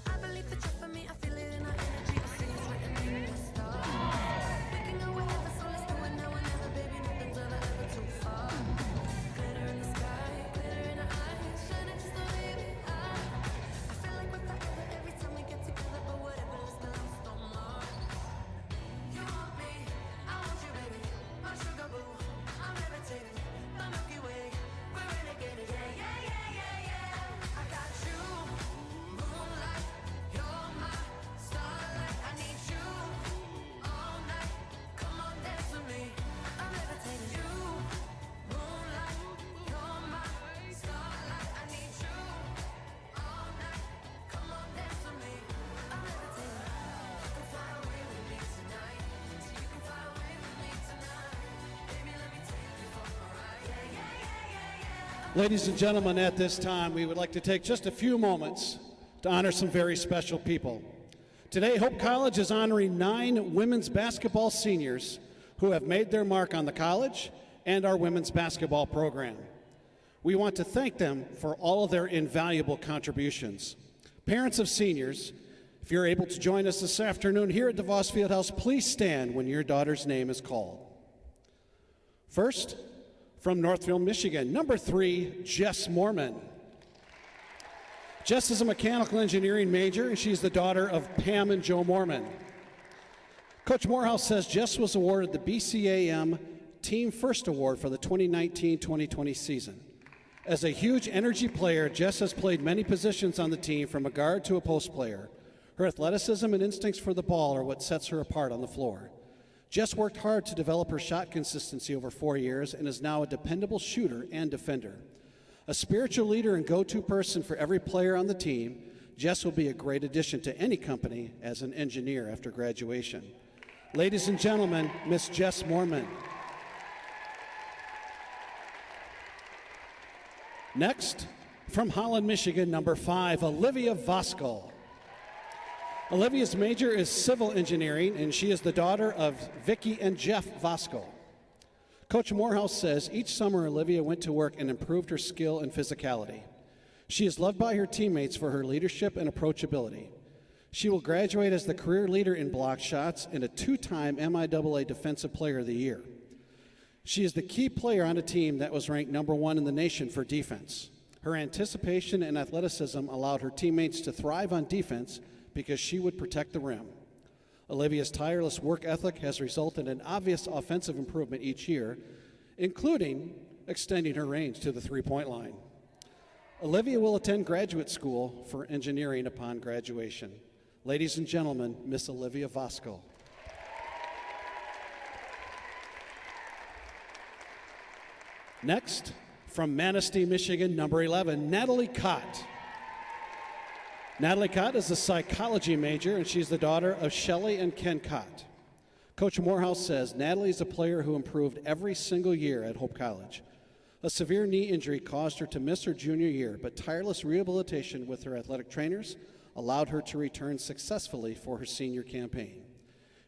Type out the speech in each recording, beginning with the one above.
I believe the truth for me, I feel it in our energy. I see it's written in the stars. Waking up wherever, so let's do it now or never, baby. Nothing's ever too far. Glitter in the sky, glitter in our eyes, shining just the way we are. I feel like we're forever every time we get together, but whatever, let's get lost on Mars. You want me, I want you, baby. My sugar boo, I'm levitating. The Milky Way, we're renegading. Yeah, yeah, yeah, yeah, yeah. I got you, moonlight. You're my starlight. I need you all night. Come on, dance with me. I'm levitating. You, moonlight. You're my starlight. I need you all night. Come on, dance with me. I'm levitating. You can fly away with me tonight. So you can fly away with me tonight. Baby, let me take you for a ride. Yeah, yeah, yeah, yeah, yeah. Ladies and gentlemen, at this time, we would like to take just a few moments to honor some very special people. Today, Hope College is honoring 9 women's basketball seniors who have made their mark on the college and our women's basketball program. We want to thank them for all of their invaluable contributions. Parents of seniors, if you're able to join us this afternoon here at DeVos Fieldhouse, please stand when your daughter's name is called. First, from Northfield, Michigan, number 3, Jess Mormon. Jess is a mechanical engineering major, and she's the daughter of Pam and Joe Mormon. Coach Morehouse says Jess was awarded the BCAM Team First Award for the 2019-2020 season. As a huge energy player, Jess has played many positions on the team, from a guard to a post player. Her athleticism and instincts for the ball are what sets her apart on the floor. Jess worked hard to develop her shot consistency over 4 years and is now a dependable shooter and defender. A spiritual leader and go-to person for every player on the team, Jess will be a great addition to any company as an engineer after graduation. Ladies and gentlemen, Miss Jess Mormon. Next, from Holland, Michigan, number 5, Olivia Voskuhl. Olivia's major is civil engineering, and she is the daughter of Vicki and Jeff Voskuhl. Coach Morehouse says each summer Olivia went to work and improved her skill and physicality. She is loved by her teammates for her leadership and approachability. She will graduate as the career leader in block shots and a 2-time MIAA Defensive Player of the Year. She is the key player on a team that was ranked number 1 in the nation for defense. Her anticipation and athleticism allowed her teammates to thrive on defense because she would protect the rim. Olivia's tireless work ethic has resulted in obvious offensive improvement each year, including extending her range to the three-point line. Olivia will attend graduate school for engineering upon graduation. Ladies and gentlemen, Miss Olivia Voskuhl. Next, from Manistee, Michigan, number 11, Natalie Cott. Natalie Cott is a psychology major, and she's the daughter of Shelley and Ken Cott. Coach Morehouse says Natalie is a player who improved every single year at Hope College. A severe knee injury caused her to miss her junior year, but tireless rehabilitation with her athletic trainers allowed her to return successfully for her senior campaign.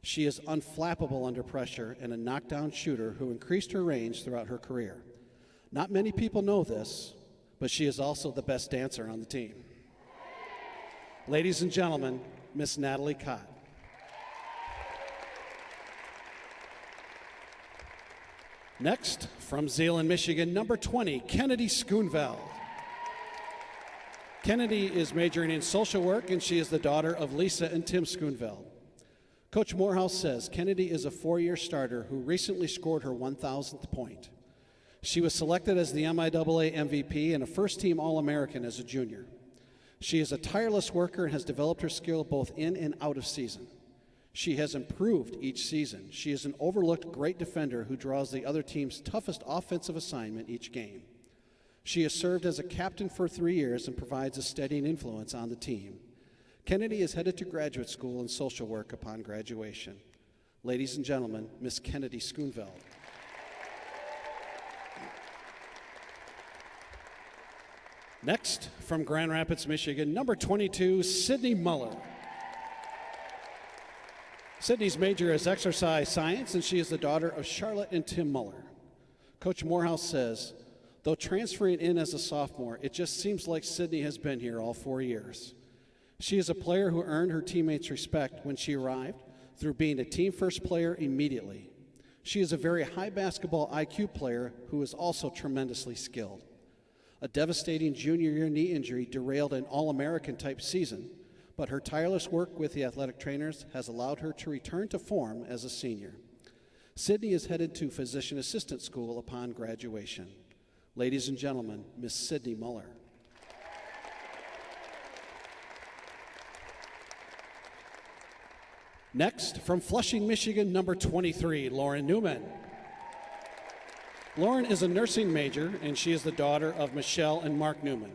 She is unflappable under pressure and a knockdown shooter who increased her range throughout her career. Not many people know this, but she is also the best dancer on the team. Ladies and gentlemen, Miss Natalie Cott. Next, from Zeeland, Michigan, number 20, Kennedy Schoonveld. Kennedy is majoring in social work, and she is the daughter of Lisa and Tim Schoonveld. Coach Morehouse says Kennedy is a 4-year starter who recently scored her 1,000th point. She was selected as the MIAA MVP and a first-team All-American as a junior. She is a tireless worker and has developed her skill both in and out of season. She has improved each season. She is an overlooked great defender who draws the other team's toughest offensive assignment each game. She has served as a captain for 3 years and provides a steadying influence on the team. Kennedy is headed to graduate school in social work upon graduation. Ladies and gentlemen, Miss Kennedy Schoonveld. Next, from Grand Rapids, Michigan, number 22, Sydney Muller. Sydney's major is exercise science, and she is the daughter of Charlotte and Tim Muller. Coach Morehouse says, though transferring in as a sophomore, it just seems like Sydney has been here all 4 years. She is a player who earned her teammates' respect when she arrived through being a team first player immediately. She is a very high basketball IQ player who is also tremendously skilled. A devastating junior year knee injury derailed an All-American type season, but her tireless work with the athletic trainers has allowed her to return to form as a senior. Sydney is headed to physician assistant school upon graduation. Ladies and gentlemen, Miss Sydney Muller. Next, from Flushing, Michigan, number 23, Lauren Newman. Lauren is a nursing major, and she is the daughter of Michelle and Mark Newman.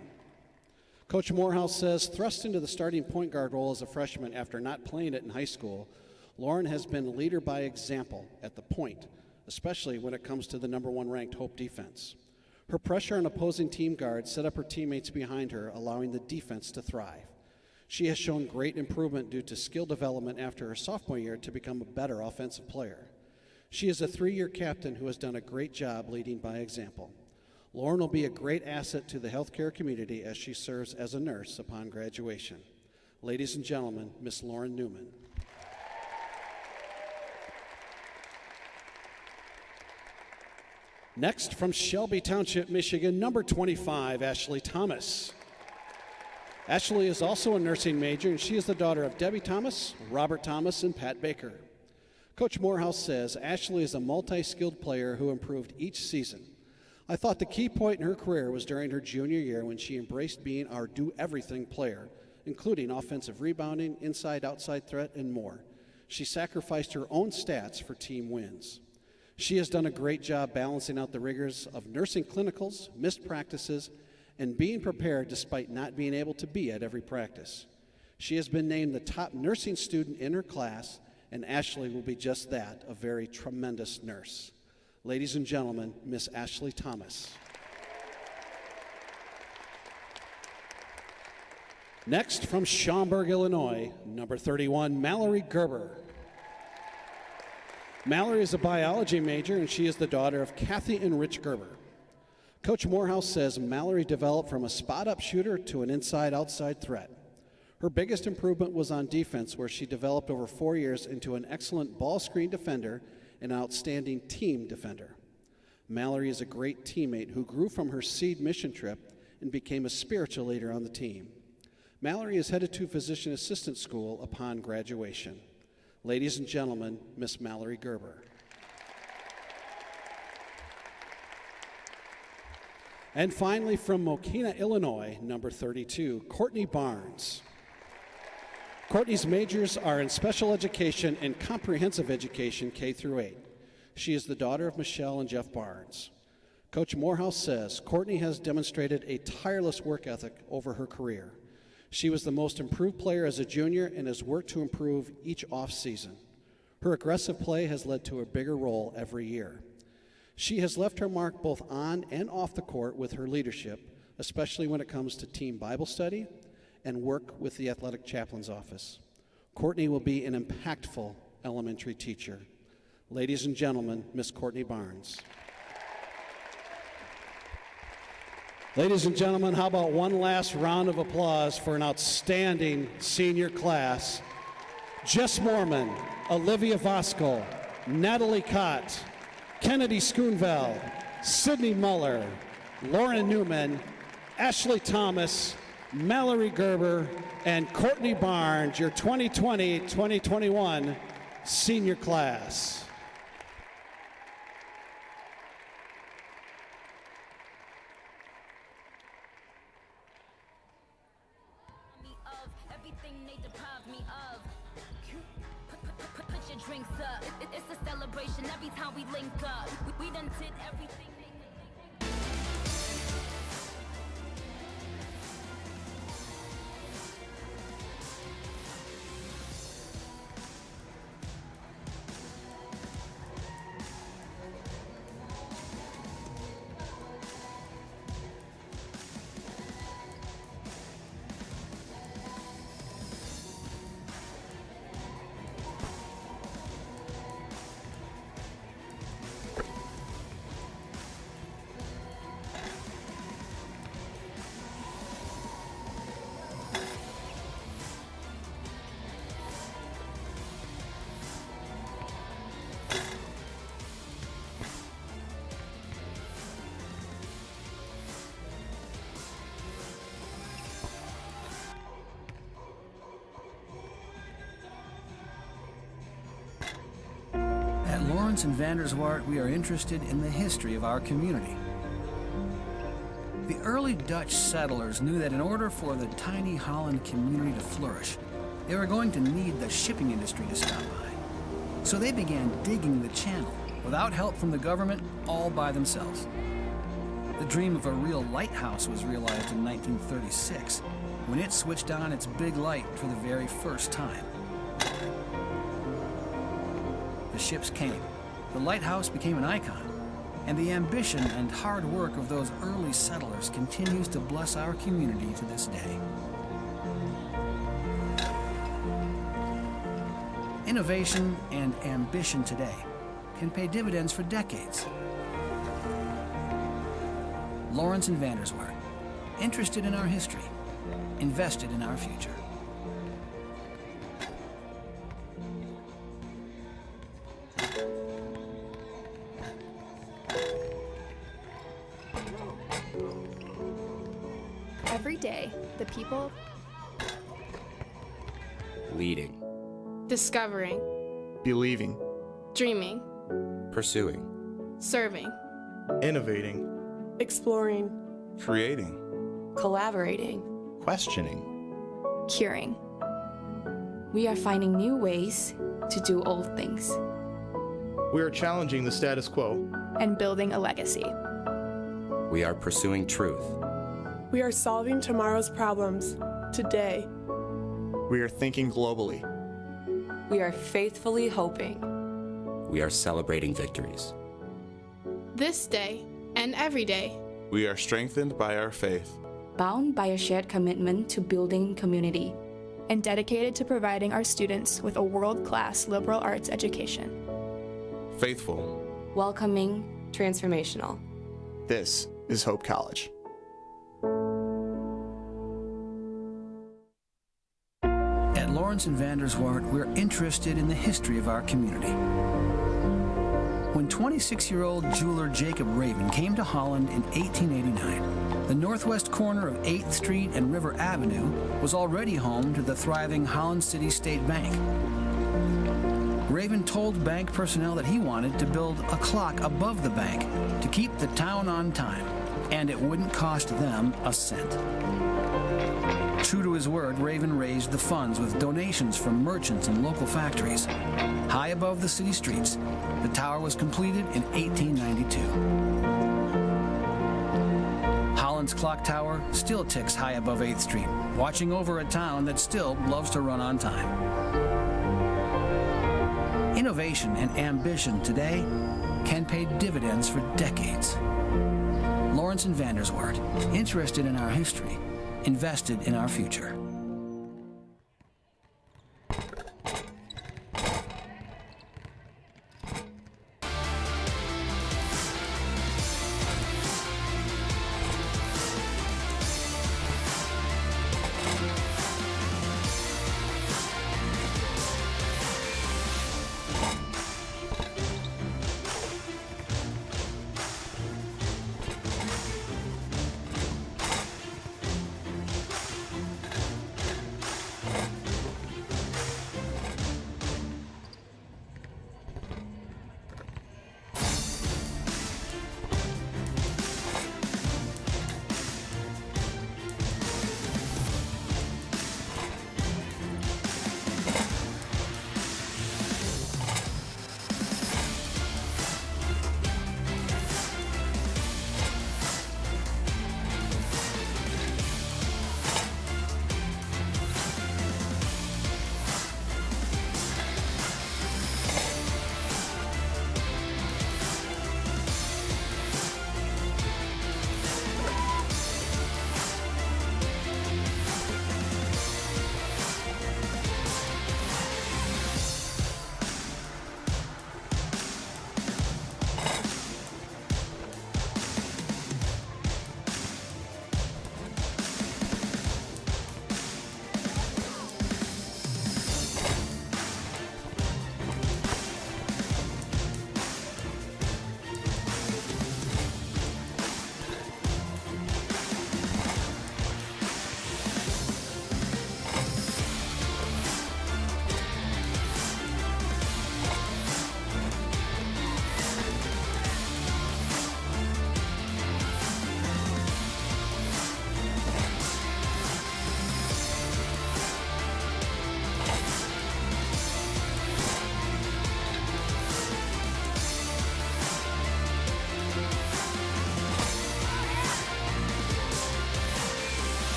Coach Morehouse says, thrust into the starting point guard role as a freshman after not playing it in high school, Lauren has been a leader by example at the point, especially when it comes to the number 1 ranked Hope defense. Her pressure on opposing team guards set up her teammates behind her, allowing the defense to thrive. She has shown great improvement due to skill development after her sophomore year to become a better offensive player. She is a 3-year captain who has done a great job leading by example. Lauren will be a great asset to the healthcare community as she serves as a nurse upon graduation. Ladies and gentlemen, Miss Lauren Newman. Next, from Shelby Township, Michigan, number 25, Ashley Thomas. Ashley is also a nursing major, and she is the daughter of Debbie Thomas, Robert Thomas, and Pat Baker. Coach Morehouse says Ashley is a multi-skilled player who improved each season. I thought the key point in her career was during her junior year when she embraced being our do-everything player, including offensive rebounding, inside-outside threat, and more. She sacrificed her own stats for team wins. She has done a great job balancing out the rigors of nursing clinicals, missed practices, and being prepared despite not being able to be at every practice. She has been named the top nursing student in her class, and Ashley will be just that, a very tremendous nurse. Ladies and gentlemen, Miss Ashley Thomas. Next, from Schaumburg, Illinois, number 31, Mallory Gerber. Mallory is a biology major, and she is the daughter of Kathy and Rich Gerber. Coach Morehouse says Mallory developed from a spot-up shooter to an inside-outside threat. Her biggest improvement was on defense, where she developed over 4 years into an excellent ball screen defender and an outstanding team defender. Mallory is a great teammate who grew from her seed mission trip and became a spiritual leader on the team. Mallory is headed to physician assistant school upon graduation. Ladies and gentlemen, Miss Mallory Gerber. And finally, from Mokina, Illinois, number 32, Courtney Barnes. Courtney's majors are in special education and comprehensive education, K through 8. She is the daughter of Michelle and Jeff Barnes. Coach Morehouse says Courtney has demonstrated a tireless work ethic over her career. She was the most improved player as a junior and has worked to improve each off-season. Her aggressive play has led to a bigger role every year. She has left her mark both on and off the court with her leadership, especially when it comes to team Bible study and work with the athletic chaplain's office. Courtney will be an impactful elementary teacher. Ladies and gentlemen, Miss Courtney Barnes. Ladies and gentlemen, how about one last round of applause for an outstanding senior class? Jess Mormon, Olivia Voskel, Natalie Cott, Kennedy Schoonveld, Sydney Muller, Lauren Newman, Ashley Thomas, Mallory Gerber, and Courtney Barnes, your 2020-2021 senior class. Drinks up. It's a celebration every time we link up. We done did everything. Lawrence and Vanderswart, we are interested in the history of our community. The early Dutch settlers knew that in order for the tiny Holland community to flourish, they were going to need the shipping industry to stop by. So they began digging the channel, without help from the government, all by themselves. The dream of a real lighthouse was realized in 1936, when it switched on its big light for the very first time. The ships came, the lighthouse became an icon, and the ambition and hard work of those early settlers continues to bless our community to this day. Innovation and ambition today can pay dividends for decades. Lawrence and Vanderswart, interested in our history, invested in our future. Every day, the people Leading, discovering, believing, dreaming, pursuing, serving, innovating, exploring, creating, collaborating, questioning. curing. We are finding new ways to do old things. We are challenging the status quo. And building a legacy. we are pursuing truth. We are solving tomorrow's problems today. We are thinking globally. We are faithfully hoping. We are celebrating victories. This day and every day. We are strengthened by our faith. Bound by a shared commitment to building community. And dedicated to providing our students with a world-class liberal arts education. Faithful. Welcoming. Transformational. This is Hope College. At Lawrence and Vanderswart, we're interested in the history of our community. When 26-year-old jeweler Jacob Raven came to Holland in 1889, the northwest corner of 8th Street and River Avenue was already home to the thriving Holland City State Bank. Raven told bank personnel that he wanted to build a clock above the bank to keep the town on time, and it wouldn't cost them a cent. True to his word, Raven raised the funds with donations from merchants and local factories. High above the city streets, the tower was completed in 1892. Holland's clock tower still ticks high above 8th Street, watching over a town that still loves to run on time. Innovation and ambition today can pay dividends for decades. Lawrence and Vanderswart, interested in our history, invested in our future.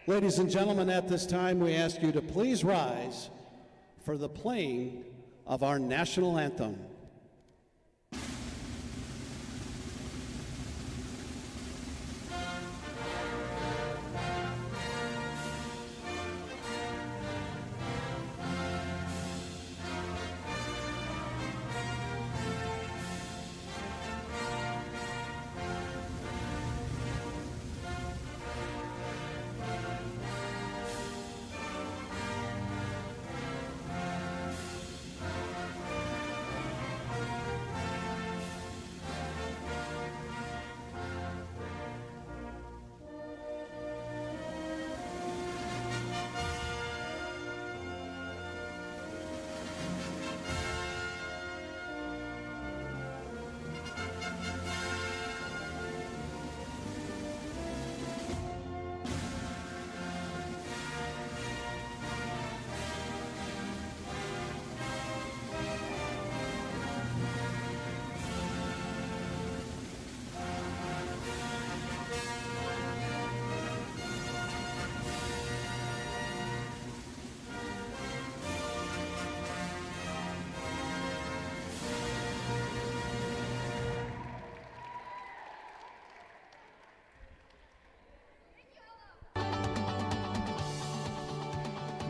Ladies and gentlemen, at this time we ask you to please rise for the playing of our national anthem.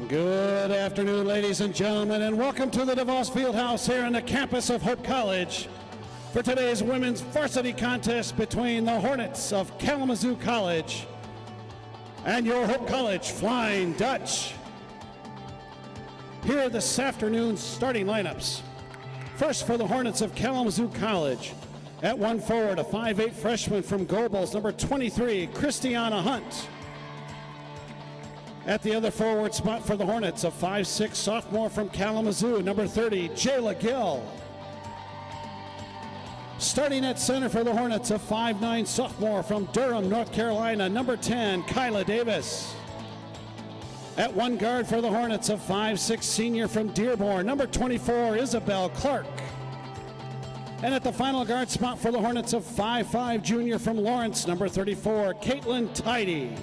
Good afternoon, ladies and gentlemen, and welcome to the DeVos Fieldhouse here on the campus of Hope College for today's women's varsity contest between the Hornets of Kalamazoo College and your Hope College Flying Dutch. Here are this afternoon's starting lineups. First, for the Hornets of Kalamazoo College, at one forward, a 5'8 freshman from Gobles, number 23, Christiana Hunt. At the other forward spot for the Hornets, a 5'6 sophomore from Kalamazoo, number 30, Jayla Gill. Starting at center for the Hornets, a 5'9 sophomore from Durham, North Carolina, number 10, Kyla Davis. At one guard for the Hornets, a 5'6 senior from Dearborn, number 24, Isabel Clark. And at the final guard spot for the Hornets, a 5'5 junior from Lawrence, number 34, Caitlin Tidy.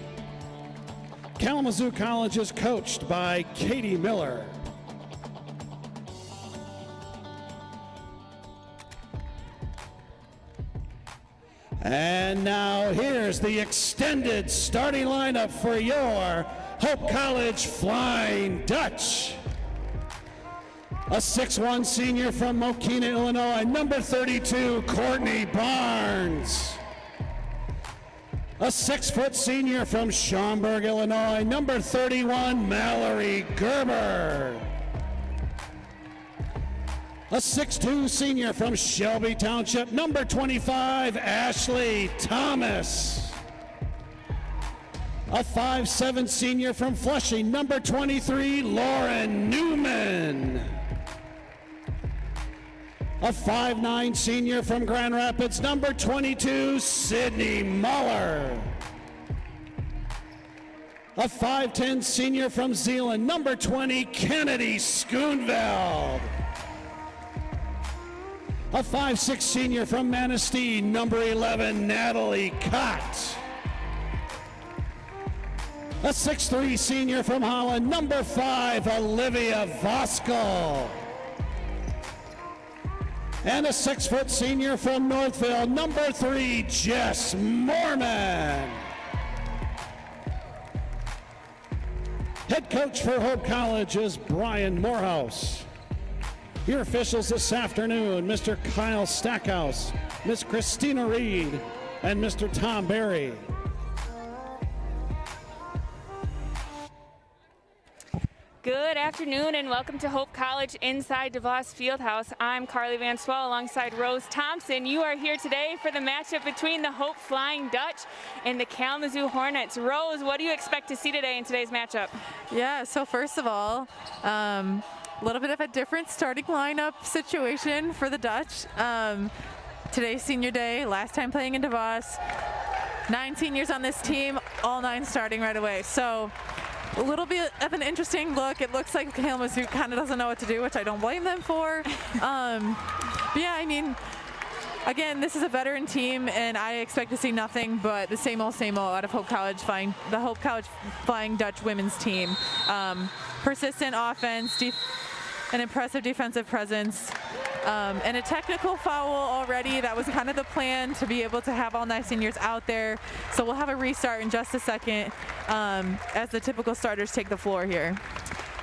Kalamazoo College is coached by Katie Miller. And now here's the extended starting lineup for your Hope College Flying Dutch. A 6'1 senior from Mokina, Illinois, number 32, Courtney Barnes. A 6' senior from Schaumburg, Illinois, number 31, Mallory Gerber. A 6'2 senior from Shelby Township, number 25, Ashley Thomas. A 5'7 senior from Flushing, number 23, Lauren Newman. A 5'9 senior from Grand Rapids, number 22, Sydney Muller. A 5'10 senior from Zeeland, number 20, Kennedy Schoonveld. A 5'6 senior from Manistee, number 11, Natalie Cott. A 6'3 senior from Holland, number 5, Olivia Voskel. And a 6' senior from Northville, number 3, Jess Mormon. Head coach for Hope College is Brian Morehouse. Your officials this afternoon, Mr. Kyle Stackhouse, Miss Christina Reed, and Mr. Tom Berry. Good afternoon and welcome to Hope College inside DeVos Fieldhouse. I'm Carly Van Swell alongside Rose Thompson. You are here today for the matchup between the Hope Flying Dutch and the Kalamazoo Hornets. Rose, what do you expect to see today in today's matchup? Yeah, so first of all, a little bit of a different starting lineup situation for the Dutch. Today's senior day, last time playing in DeVos. 9 seniors on this team, all 9 starting right away. So a little bit of an interesting look. It looks like Kalamazoo kind of doesn't know what to do, which I don't blame them for. But yeah, I mean, again, this is a veteran team, and I expect to see nothing but the same old out of Hope College the Hope College Flying Dutch women's team. Persistent offense, an impressive defensive presence, and a technical foul already. That was kind of the plan, to be able to have all 9 seniors out there. So we'll have a restart in just a second as the typical starters take the floor here.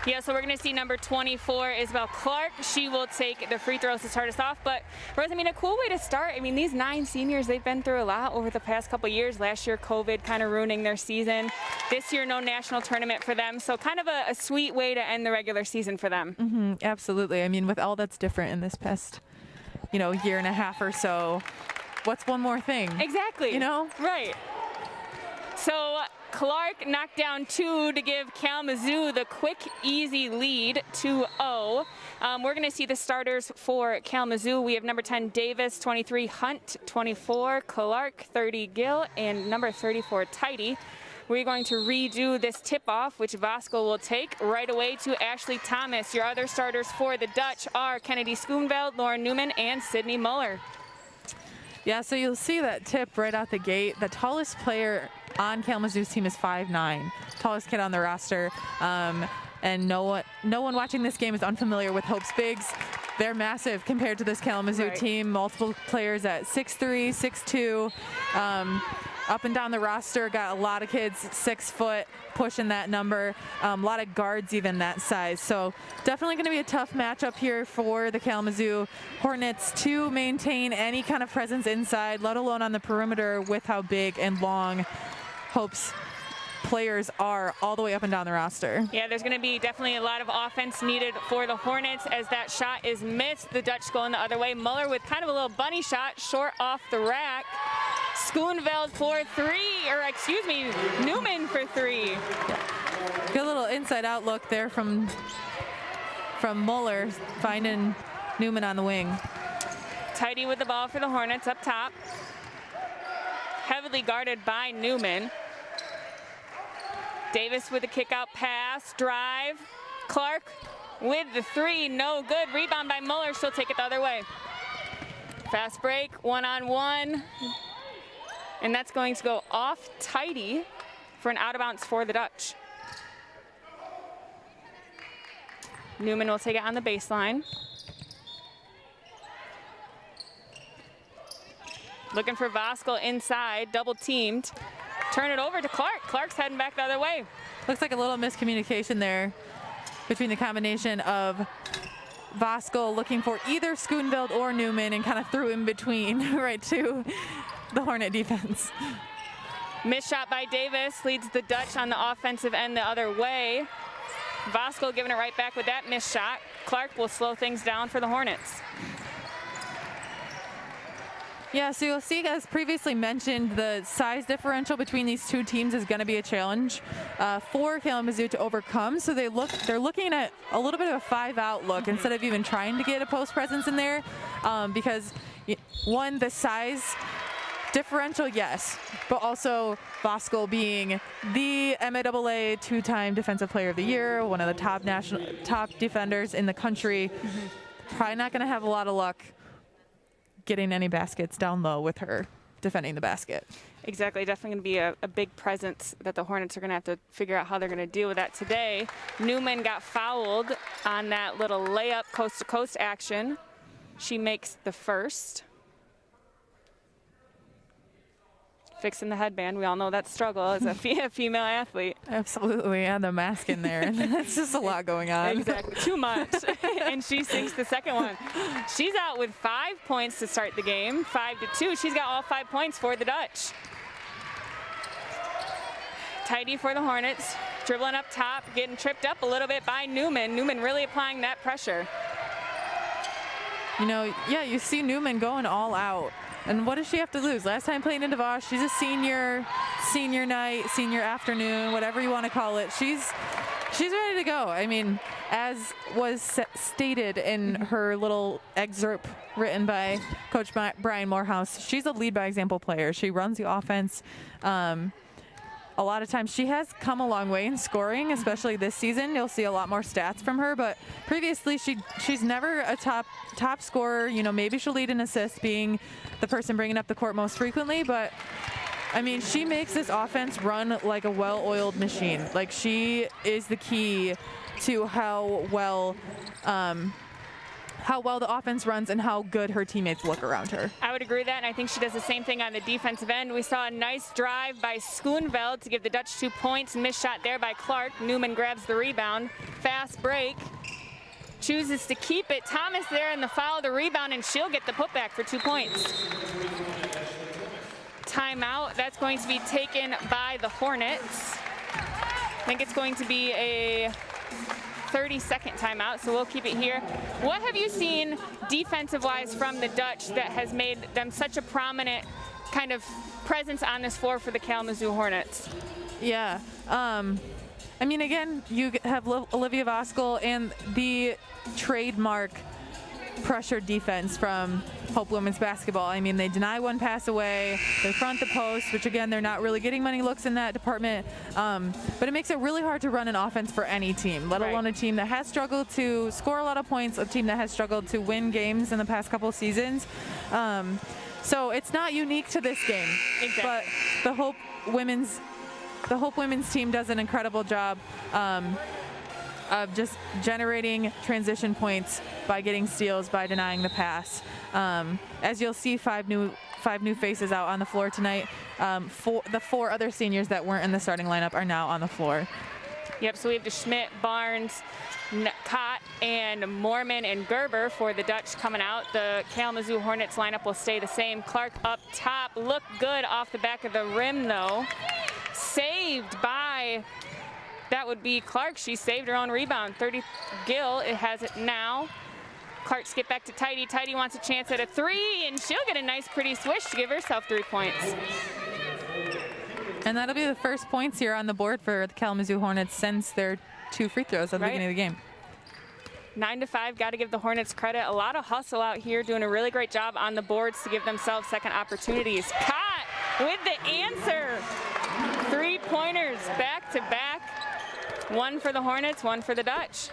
Yeah, so we're going to see number 24, Isabel Clark. She will take the free throws to start us off. But, Rose, I mean, a cool way to start. I mean, these 9 seniors, they've been through a lot over the past couple years. Last year, COVID kind of ruining their season. This year, no national tournament for them. So kind of a sweet way to end the regular season for them. Mm-hmm, absolutely. I mean, with all that's different in this past, year and a half or so, what's one more thing? Exactly. Right. So Clark knocked down 2 to give Kalamazoo the quick, easy lead, 2-0. We're going to see the starters for Kalamazoo. We have number 10, Davis, 23, Hunt, 24, Clark, 30, Gill, and number 34, Tidy. We're going to redo this tip-off, which Voskel will take right away to Ashley Thomas. Your other starters for the Dutch are Kennedy Schoonveld, Lauren Newman, and Sydney Muller. Yeah, so you'll see that tip right out the gate. The tallest player on Kalamazoo's team is 5'9", tallest kid on the roster. And no one watching this game is unfamiliar with Hope's bigs. They're massive compared to this Kalamazoo team. Multiple players at 6'3", 6'2". up and down the roster, got a lot of kids 6 foot pushing that number, a lot of guards even that size. So definitely going to be a tough matchup here for the Kalamazoo Hornets to maintain any kind of presence inside, let alone on the perimeter with how big and long Hope's players are all the way up and down the roster. Yeah, there's going to be definitely a lot of offense needed for the Hornets as that shot is missed. The Dutch going the other way. Muller with kind of a little bunny shot, short off the rack. Schoonveld for 3, or excuse me, Newman for 3. Good little inside out look there from Muller, finding Newman on the wing. Tidy with the ball for the Hornets up top. Heavily guarded by Newman. Davis with a kick out pass, drive. Clark with the 3, no good. Rebound by Muller, she'll take it the other way. Fast break, 1-on-1. And that's going to go off Tidy for an out of bounds for the Dutch. Newman will take it on the baseline. Looking for Voskuhl inside, double teamed. Turn it over to Clark. Clark's heading back the other way. Looks like a little miscommunication there between the combination of Voskuhl looking for either Schoonveld or Newman and kind of threw in between right to the Hornet defense. Missed shot by Davis leads the Dutch on the offensive end the other way. Voskuhl giving it right back with that missed shot. Clark will slow things down for the Hornets. Yeah, so you'll see, as previously mentioned, the size differential between these two teams is going to be a challenge for Kalamazoo to overcome. So they're looking at a little bit of a 5-out look instead of even trying to get a post presence in there, because one, the size differential, yes, but also Voskuhl being the MAAA 2-time Defensive Player of the Year, one of the top defenders in the country, probably not going to have a lot of luck getting any baskets down low with her defending the basket. Exactly, definitely going to be a big presence that the Hornets are going to have to figure out how they're going to deal with that today. Newman got fouled on that little layup coast-to-coast action. She makes the first. Fixing the headband, we all know that struggle as a female athlete. Absolutely, and the mask in there. It's just a lot going on. Exactly, too much. And she sinks the second one. She's out with 5 points to start the game, 5-2. She's got all 5 points for the Dutch. Tidy for the Hornets, dribbling up top, getting tripped up a little bit by Newman. Newman really applying that pressure. You know, yeah, you see Newman going all out. And what does she have to lose? Last time playing in DeVos, she's a senior night, senior afternoon, whatever you want to call it. She's ready to go. I mean, as was stated in her little excerpt written by Coach Brian Morehouse, she's a lead by example player. She runs the offense. A lot of times she has come a long way in scoring, especially this season. You'll see a lot more stats from her, but previously she's never a top scorer. You know, maybe she'll lead an assist, being the person bringing up the court most frequently, but I mean, she makes this offense run like a well-oiled machine. Like, she is the key to how well the offense runs and how good her teammates look around her. I would agree with that, and I think she does the same thing on the defensive end. We saw a nice drive by Schoonveld to give the Dutch 2 points. Missed shot there by Clark. Newman grabs the rebound. Fast break. Chooses to keep it. Thomas there in the foul, the rebound, and she'll get the putback for 2 points. Timeout. That's going to be taken by the Hornets. I think it's going to be a 30-second timeout, so we'll keep it here. What have you seen defensive-wise from the Dutch that has made them such a prominent kind of presence on this floor for the Kalamazoo Hornets? Yeah. I mean, again, you have Olivia Voskuhl and the trademark pressure defense from Hope Women's Basketball. I mean, they deny one pass away, they front the post, which again, they're not really getting many looks in that department, but it makes it really hard to run an offense for any team, let alone a team that has struggled to score a lot of points, a team that has struggled to win games in the past couple of seasons. So it's not unique to this game, but the Hope Women's team does an incredible job of just generating transition points by getting steals, by denying the pass. As you'll see, five new 5 new faces out on the floor tonight. The 4 other seniors that weren't in the starting lineup are now on the floor. Yep, so we have DeSchmidt, Barnes, Cott, and Mormon and Gerber for the Dutch coming out. The Kalamazoo Hornets lineup will stay the same. Clark up top, looked good off the back of the rim though. Saved by, that would be Clark. She saved her own rebound. 30 Gill, it has it now. Clark skip back to Tidy. Tidy wants a chance at a 3, and she'll get a nice pretty swish to give herself 3 points. And that'll be the first points here on the board for the Kalamazoo Hornets since their 2 free throws at the beginning of the game. 9-5, got to give the Hornets credit. A lot of hustle out here, doing a really great job on the boards to give themselves second opportunities. Cott with the answer. 3-pointers back to back. 1 for the Hornets, 1 for the Dutch.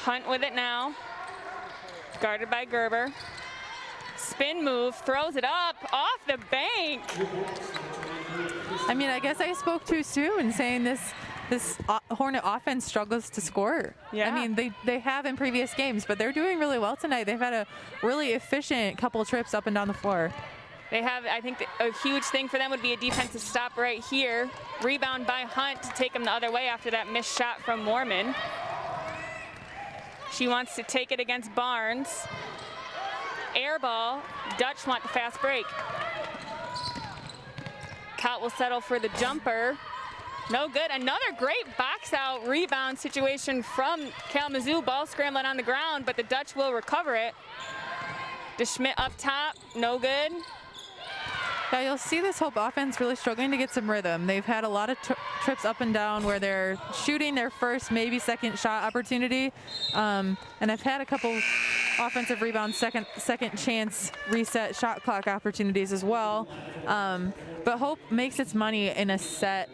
Hunt with it now. Guarded by Gerber. Spin move, throws it up off the bank. I mean, I guess I spoke too soon saying this Hornet offense struggles to score. Yeah. I mean, they have in previous games, but they're doing really well tonight. They've had a really efficient couple trips up and down the floor. They have, I think, a huge thing for them would be a defensive stop right here. Rebound by Hunt to take them the other way after that missed shot from Mormon. She wants to take it against Barnes. Air ball. Dutch want the fast break. Cott will settle for the jumper. No good. Another great box out rebound situation from Kalamazoo. Ball scrambling on the ground, but the Dutch will recover it. DeSchmidt up top. No good. Yeah, you'll see this Hope offense really struggling to get some rhythm. They've had a lot of trips up and down where they're shooting their first, maybe second shot opportunity. And I've had a couple offensive rebounds, second chance reset shot clock opportunities as well. But Hope makes its money in a set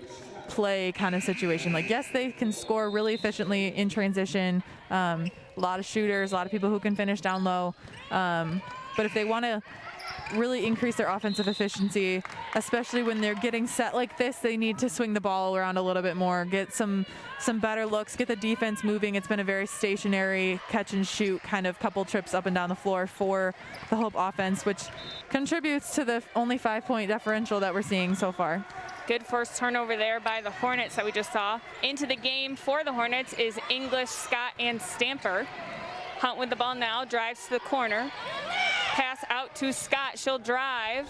play kind of situation. Like, yes, they can score really efficiently in transition. A lot of shooters, a lot of people who can finish down low. But if they want to really increase their offensive efficiency, especially when they're getting set like this, they need to swing the ball around a little bit more, get some better looks, get the defense moving. It's been a very stationary catch and shoot kind of couple trips up and down the floor for the Hope offense, which contributes to the only 5-point differential that we're seeing so far. Good first turnover there by the Hornets that we just saw. Into the game for the Hornets is English, Scott, and Stamper. Hunt with the ball now, drives to the corner. Pass out to Scott, she'll drive.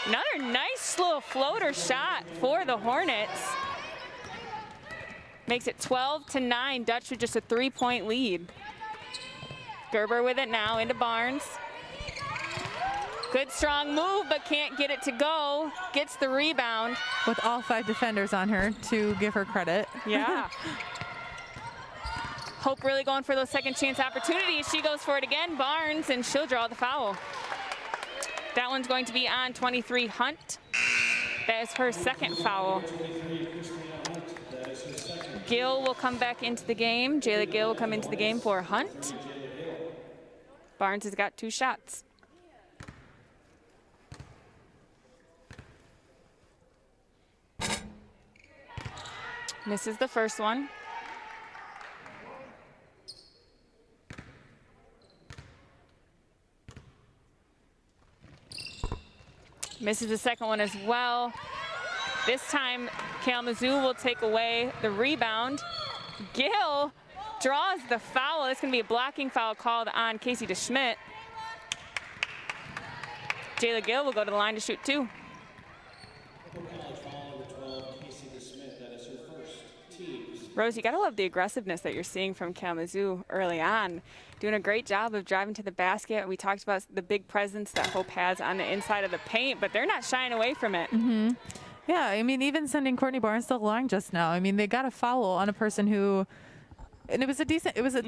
Another nice little floater shot for the Hornets. Makes it 12-9, Dutch with just a 3-point lead. Gerber with it now into Barnes. Good strong move, but can't get it to go. Gets the rebound. With all 5 defenders on her to give her credit. Yeah. Hope really going for those second chance opportunities. She goes for it again, Barnes, and she'll draw the foul. That one's going to be on 23 Hunt. That is her second foul. Gill will come back into the game. Jayla Gill will come into the game for Hunt. Barnes has got 2 shots. Misses the first one. Misses the second one as well. This time, Kalamazoo will take away the rebound. Gill draws the foul. It's going to be a blocking foul called on Casey DeSchmidt. Jayla Gill will go to the line to shoot 2. Rose, you gotta love the aggressiveness that you're seeing from Kalamazoo early on. Doing a great job of driving to the basket. We talked about the big presence that Hope has on the inside of the paint, but they're not shying away from it. Mm-hmm. Yeah, I mean, even sending Courtney Barnes to the line just now. I mean, they got a foul on a person who, and it was a decent, it was a,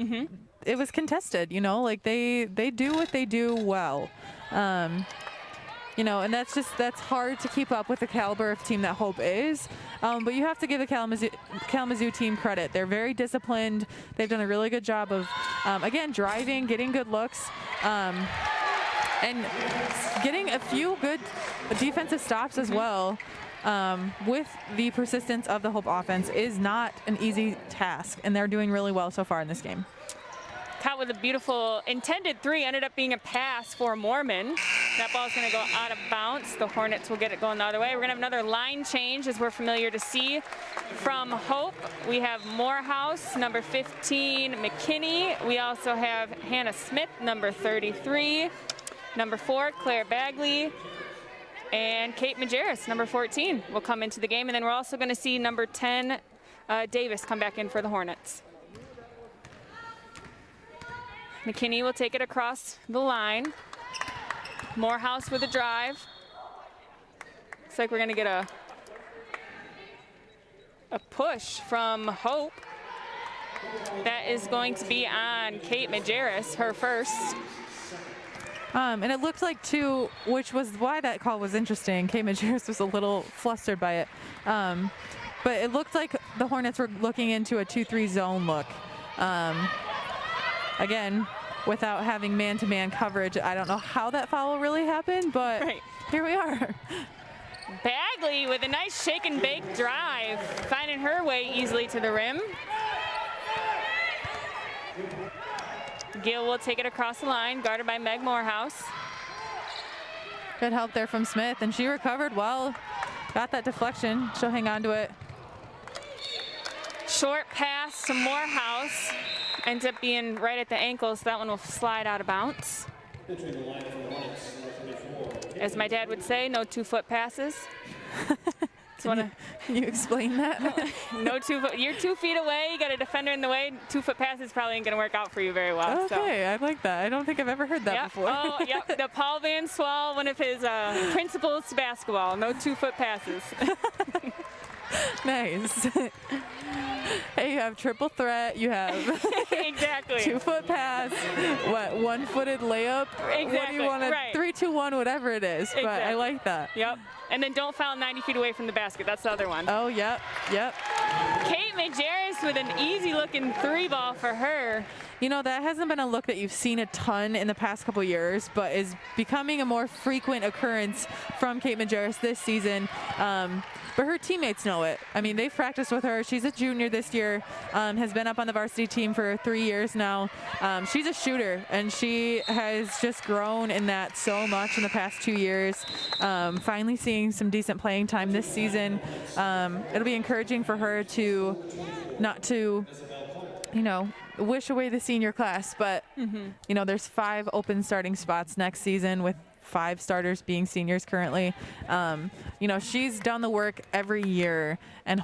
it was contested, you know, like they do what they do well. You know, and that's hard to keep up with the caliber of team that Hope is. But you have to give the Kalamazoo team credit. They're very disciplined. They've done a really good job of, again, driving, getting good looks, and getting a few good defensive stops as well. With the persistence of the Hope offense is not an easy task, and they're doing really well so far in this game. Caught with a beautiful intended three, ended up being a pass for Mormon. That ball's going to go out of bounds. The Hornets will get it going the other way. We're going to have another line change, as we're familiar to see from Hope. We have Morehouse, number 15, McKinney. We also have Hannah Smith, number 33. Number 4, Claire Bagley. And Kate Majerus, number 14, will come into the game. And then we're also going to see number 10, Davis, come back in for the Hornets. McKinney will take it across the line. Morehouse with a drive. Looks like we're going to get a push from Hope. That is going to be on Kate Majerus, her first. And it looked like two, which was why that call was interesting. Kate Majerus was a little flustered by it. But it looked like the Hornets were looking into a 2-3 zone look. Again, without having man-to-man coverage, I don't know how that foul really happened, but here we are. Bagley with a nice shake and bake drive, finding her way easily to the rim. Gill will take it across the line, guarded by Meg Morehouse. Good help there from Smith, and she recovered well. Got that deflection. She'll hang on to it. Short pass to Morehouse. Ends up being right at the ankle, so that one will slide out of bounds. As my dad would say, no 2-foot passes. Can you explain that? No 2 foot. You're 2 feet away. You got a defender in the way. 2-foot passes probably ain't going to work out for you very well. Okay, I like that. I don't think I've ever heard that before. Oh, yep. The Paul Van Swell, one of his principles to basketball. No 2-foot passes. Nice. Hey, you have triple threat. You have exactly 2-foot pass. What, 1-footed layup? Exactly. What do you want? 3-2-1, whatever it is. Exactly. But I like that. Yep. And then don't foul 90 feet away from the basket. That's the other one. Oh, yep. Kate Majerus with an easy-looking 3-ball for her. You know, that hasn't been a look that you've seen a ton in the past couple years, but is becoming a more frequent occurrence from Kate Majerus this season. But her teammates know it. I mean, they've practiced with her. She's a junior this year, has been up on the varsity team for 3 years now. She's a shooter, and she has just grown in that so much in the past 2 years. Finally seeing some decent playing time this season. It'll be encouraging for her to not to, wish away the senior class, but, there's 5 open starting spots next season with 5 starters being seniors currently. She's done the work every year, and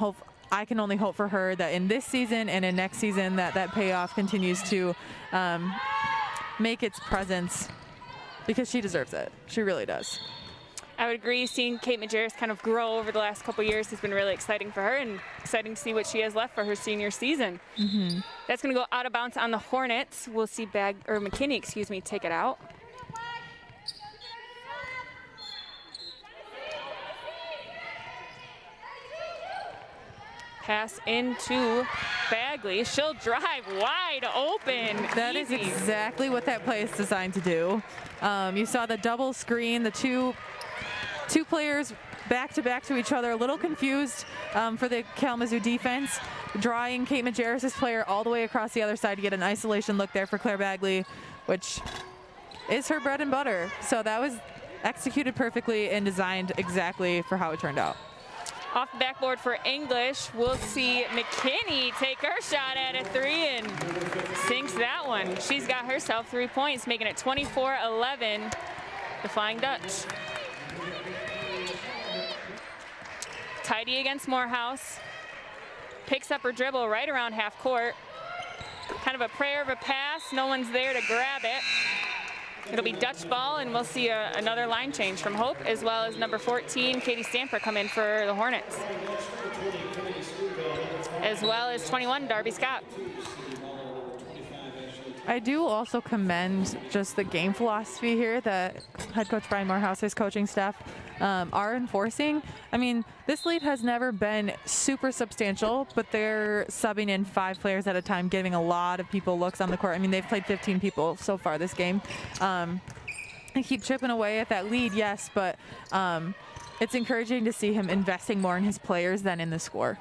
I can only hope for her that in this season and in next season that payoff continues to make its presence, because she deserves it. She really does. I would agree. Seeing Kate Majerus kind of grow over the last couple years has been really exciting for her, and exciting to see what she has left for her senior season. That's going to go out of bounds on the Hornets. We'll see McKinney, take it out. Pass into Bagley. She'll drive wide open. That is exactly what that play is designed to do. You saw the double screen, the two players back to each other, a little confused for the Kalamazoo defense, drawing Kate Majerus' player all the way across the other side to get an isolation look there for Claire Bagley, which is her bread and butter. So that was executed perfectly and designed exactly for how it turned out. Off the backboard for English, we'll see McKinney take her shot at a 3 and sinks that one. She's got herself 3 points, making it 24-11, the Flying Dutch. Tidy against Morehouse. Picks up her dribble right around half court. Kind of a prayer of a pass. No one's there to grab it. It'll be Dutch ball, and we'll see another line change from Hope, as well as number 14, Katie Stamper, come in for the Hornets. As well as 21, Darby Scott. I do also commend just the game philosophy here that head coach Brian Morehouse's coaching staff are enforcing. I mean, this lead has never been super substantial, but they're subbing in 5 players at a time, giving a lot of people looks on the court. I mean, they've played 15 people so far this game. They keep chipping away at that lead, yes, but it's encouraging to see him investing more in his players than in the score.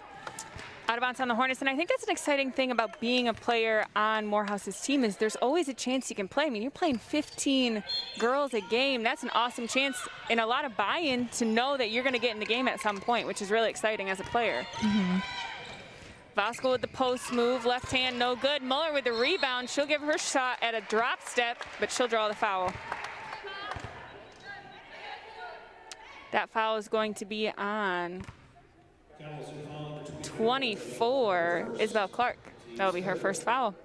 Out of bounds on the Hornets, and I think that's an exciting thing about being a player on Morehouse's team is there's always a chance you can play. I mean, you're playing 15 girls a game. That's an awesome chance and a lot of buy-in to know that you're going to get in the game at some point, which is really exciting as a player. Vosco with the post move, left hand, no good. Muller with the rebound. She'll give her shot at a drop step, but she'll draw the foul. That foul is going to be on 24, Isabel Clark. That'll be her first foul.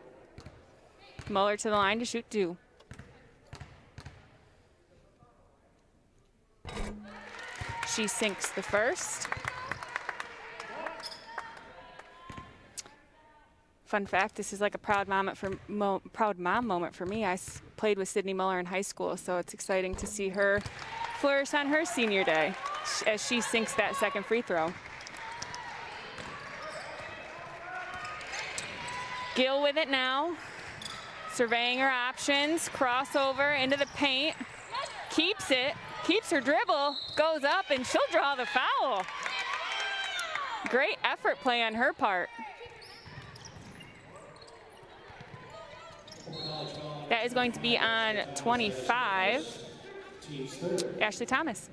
Muller to the line to shoot 2. She sinks the first. Fun fact, this is like a proud mom moment for me. I played with Sydney Muller in high school, so it's exciting to see her flourish on her senior day as she sinks that second free throw. Gill with it now, surveying her options, crossover into the paint, keeps it, keeps her dribble, goes up, and she'll draw the foul. Great effort play on her part. That is going to be on 25, Ashley Thomas.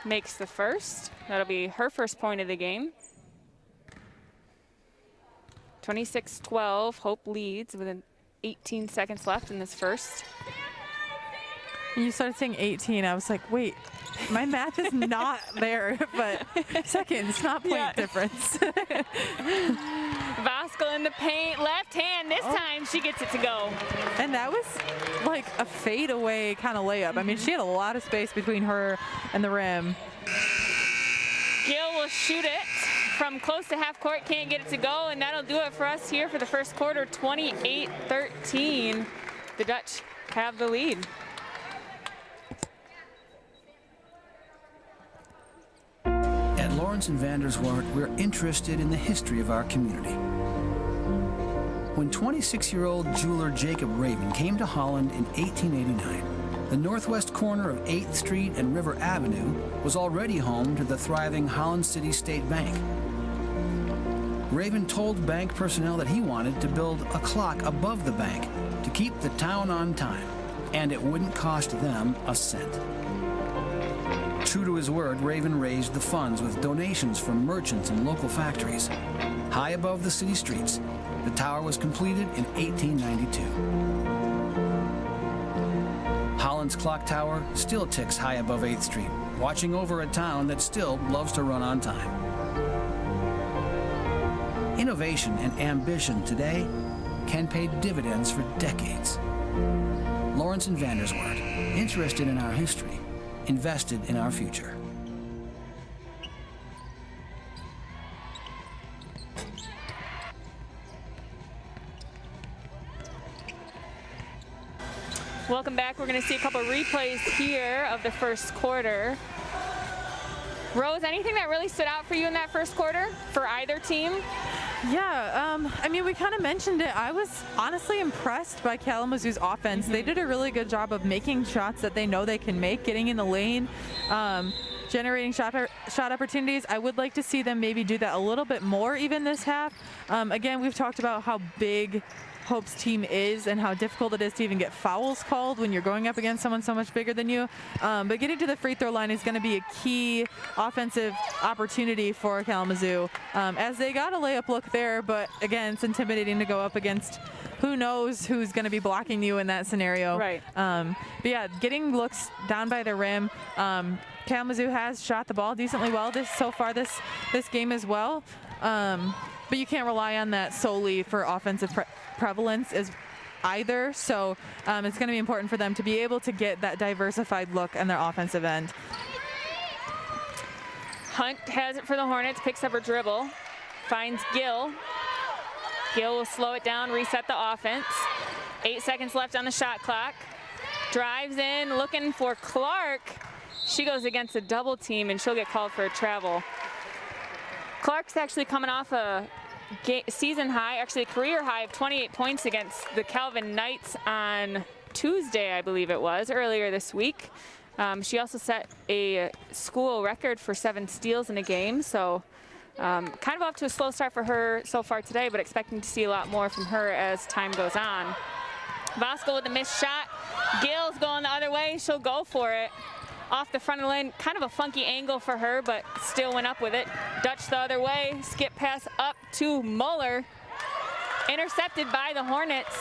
Makes the first. That'll be her first point of the game. 26-12, Hope leads with 18 seconds left in this first. You started saying 18, I was like, wait, my math is not there, but seconds, not point difference. Vosco in the paint, left hand, this time she gets it to go. And that was like a fadeaway kind of layup. I mean, she had a lot of space between her and the rim. Gill will shoot it from close to half court, can't get it to go, and that'll do it for us here for the first quarter, 28-13. The Dutch have the lead. At Lawrence and Vanderswart, we're interested in the history of our community. When 26-year-old jeweler Jacob Raven came to Holland in 1889, the northwest corner of 8th Street and River Avenue was already home to the thriving Holland City State Bank. Raven told bank personnel that he wanted to build a clock above the bank to keep the town on time, and it wouldn't cost them a cent. True to his word, Raven raised the funds with donations from merchants and local factories. High above the city streets, the tower was completed in 1892. Holland's clock tower still ticks high above 8th Street, watching over a town that still loves to run on time. Innovation and ambition today can pay dividends for decades. Lawrence and Vanderswart, interested in our history, invested in our future. Welcome back. We're going to see a couple replays here of the first quarter. Rose, anything that really stood out for you in that first quarter for either team? Yeah, I mean, we kind of mentioned it. I was honestly impressed by Kalamazoo's offense. They did a really good job of making shots that they know they can make, getting in the lane, generating shot opportunities. I would like to see them maybe do that a little bit more even this half. Again, we've talked about how big Hope's team is and how difficult it is to even get fouls called when you're going up against someone so much bigger than you. But getting to the free throw line is going to be a key offensive opportunity for Kalamazoo, as they got a layup look there, but again, it's intimidating to go up against who knows who's going to be blocking you in that scenario. Right. But yeah, getting looks down by the rim. Kalamazoo has shot the ball decently well so far this game as well. But you can't rely on that solely for offensive prevalence as either. So it's going to be important for them to be able to get that diversified look on their offensive end. Hunt has it for the Hornets, picks up her dribble, finds Gill. Gill will slow it down, reset the offense. 8 seconds left on the shot clock. Drives in, looking for Clark. She goes against a double team, and she'll get called for a travel. Clark's actually coming off a season high, actually a career high of 28 points against the Calvin Knights on Tuesday, I believe it was, earlier this week. She also set a school record for 7 steals in a game, so kind of off to a slow start for her so far today, but expecting to see a lot more from her as time goes on. Voskuhl with a missed shot. Gill's going the other way. She'll go for it. Off the front of the lane, kind of a funky angle for her, but still went up with it. Dutch the other way. Skip pass up to Muller. Intercepted by the Hornets.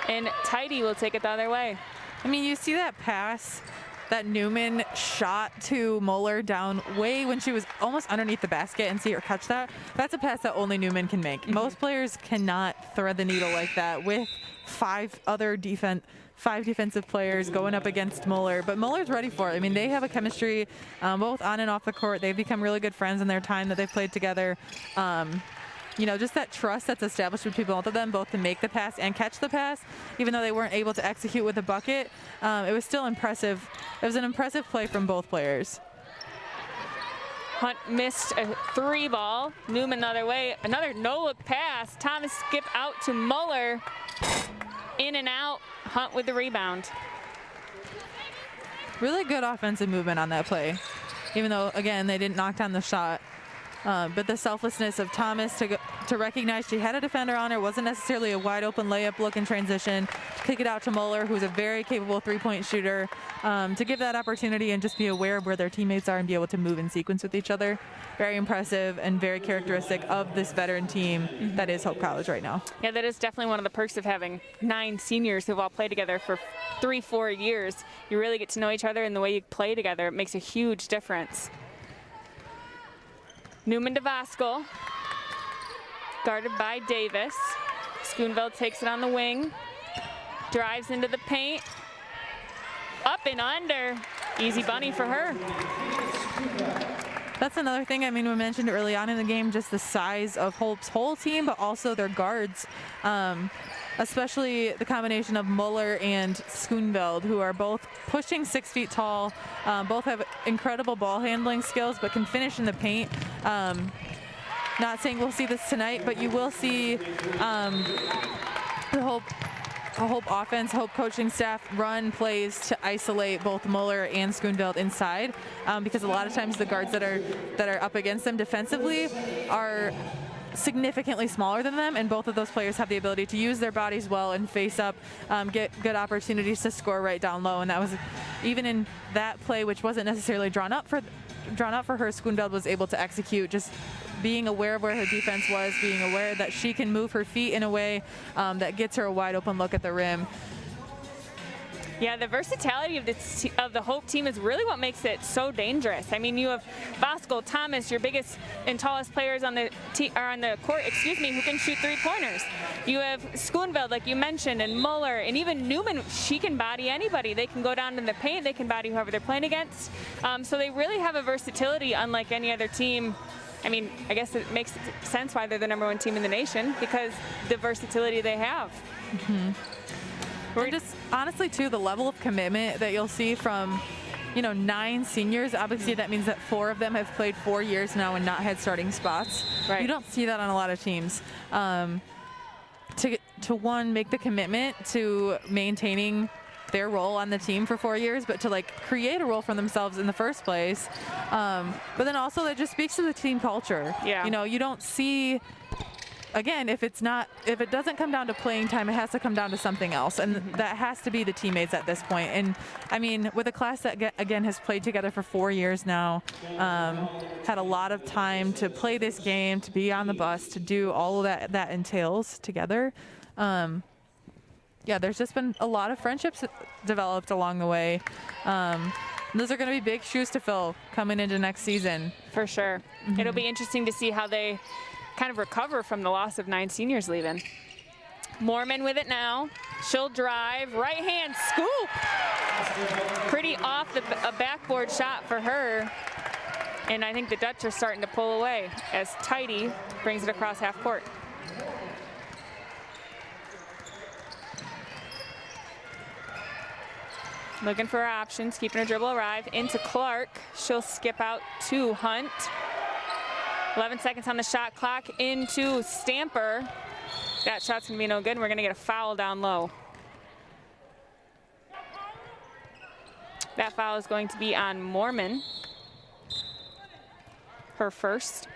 And Tidy will take it the other way. I mean, you see that pass that Newman shot to Muller down way when she was almost underneath the basket and see her catch that. That's a pass that only Newman can make. Most players cannot thread the needle like that with 5 defensive players going up against Muller, but Muller's ready for it. I mean, they have a chemistry both on and off the court. They've become really good friends in their time that they've played together. You know, just that trust that's established between both of them, both to make the pass and catch the pass, even though they weren't able to execute with a bucket. It was still impressive. It was an impressive play from both players. Hunt missed a 3 ball. Newman the other way. Another no-look pass. Thomas skip out to Muller. In and out. Hunt with the rebound. Really good offensive movement on that play, even though, again, they didn't knock down the shot. But the selflessness of Thomas to recognize she had a defender on her, wasn't necessarily a wide open layup look in transition, kick it out to Muller, who's a very capable 3-point shooter, to give that opportunity and just be aware of where their teammates are and be able to move in sequence with each other. Very impressive and very characteristic of this veteran team that is Hope College right now. Yeah, that is definitely one of the perks of having 9 seniors who've all played together for 3-4 years. You really get to know each other, and the way you play together, it makes a huge difference. Newman to Voskuhl, guarded by Davis. Schoonveld takes it on the wing, drives into the paint, up and under. Easy bunny for her. That's another thing. I mean, we mentioned early on in the game, just the size of Hope's whole team, but also their guards, especially the combination of Muller and Schoonveld, who are both pushing 6 feet tall. Both have incredible ball handling skills, but can finish in the paint. Not saying we'll see this tonight, but you will see the Hope offense, Hope coaching staff run plays to isolate both Muller and Schoonveld inside, because a lot of times the guards that are up against them defensively are significantly smaller than them, and both of those players have the ability to use their bodies well and face up, get good opportunities to score right down low. And that was even in that play, which wasn't necessarily drawn up for her. Schoonveld was able to execute, just being aware of where her defense was, being aware that she can move her feet in a way that gets her a wide open look at the rim. Yeah, the versatility of the Hope team is really what makes it so dangerous. I mean, you have Voskuhl, Thomas, your biggest and tallest players on the court, who can shoot 3-pointers. You have Schoonveld, like you mentioned, and Muller, and even Newman. She can body anybody. They can go down in the paint. They can body whoever they're playing against. So they really have a versatility unlike any other team. I mean, I guess it makes sense why they're the #1 team in the nation, because the versatility they have. And just honestly, too, the level of commitment that you'll see from, 9 seniors. Obviously, that means that 4 of them have played 4 years now and not had starting spots. Right. You don't see that on a lot of teams. To one, make the commitment to maintaining their role on the team for 4 years, but to create a role for themselves in the first place. But then also that just speaks to the team culture. Yeah. You don't see, again, if it doesn't come down to playing time, it has to come down to something else, and that has to be the teammates at this point. And I mean, with a class that again has played together for 4 years now, had a lot of time to play this game, to be on the bus, to do all of that entails together. Yeah, there's just been a lot of friendships developed along the way. Those are going to be big shoes to fill coming into next season. For sure. It'll be interesting to see how they kind of recover from the loss of 9 seniors leaving. Mormon with it now. She'll drive, right hand scoop. Pretty off a backboard shot for her. And I think the Dutch are starting to pull away as Tidy brings it across half court. Looking for her options, keeping her dribble alive. Into Clark. She'll skip out to Hunt. 11 seconds on the shot clock. Into Stamper. That shot's gonna be no good, and we're gonna get a foul down low. That foul is going to be on Mormon. Her first.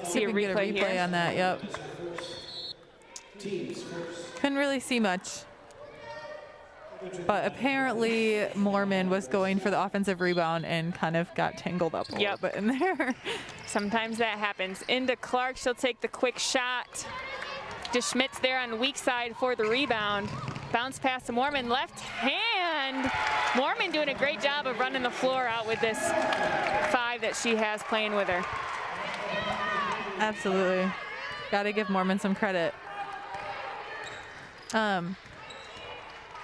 See a replay here. On that, yep. Couldn't really see much. But apparently Mormon was going for the offensive rebound and kind of got tangled up a little bit in there. Sometimes that happens. Into Clark, she'll take the quick shot. DeSchmidt's there on the weak side for the rebound. Bounce pass to Mormon, left hand. Mormon doing a great job of running the floor out with this 5 that she has playing with her. Absolutely. Got to give Mormon some credit.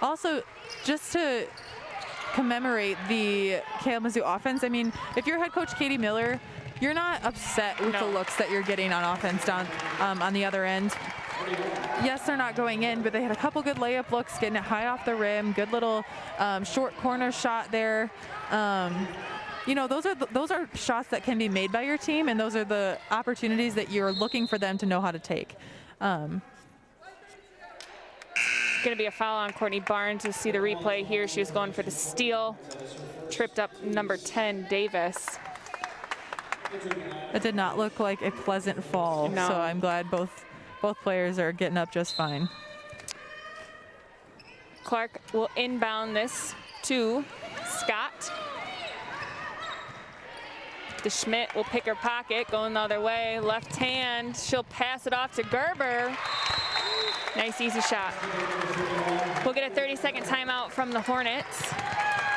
Also, just to commemorate the Kalamazoo offense, I mean, if you're head coach Katie Miller, you're not upset with the looks that you're getting on offense down on the other end. Yes, they're not going in, but they had a couple good layup looks, getting it high off the rim, good little short corner shot there. You know, those are shots that can be made by your team, and those are the opportunities that you're looking for them to know how to take. Going to be a foul on Courtney Barnes. You'll see the replay here. She was going for the steal. Tripped up number 10, Davis. It did not look like a pleasant fall, so I'm glad both players are getting up just fine. Clark will inbound this to Scott. DeSchmidt will pick her pocket, going the other way. Left hand, she'll pass it off to Gerber. Nice, easy shot. We'll get a 30-second timeout from the Hornets.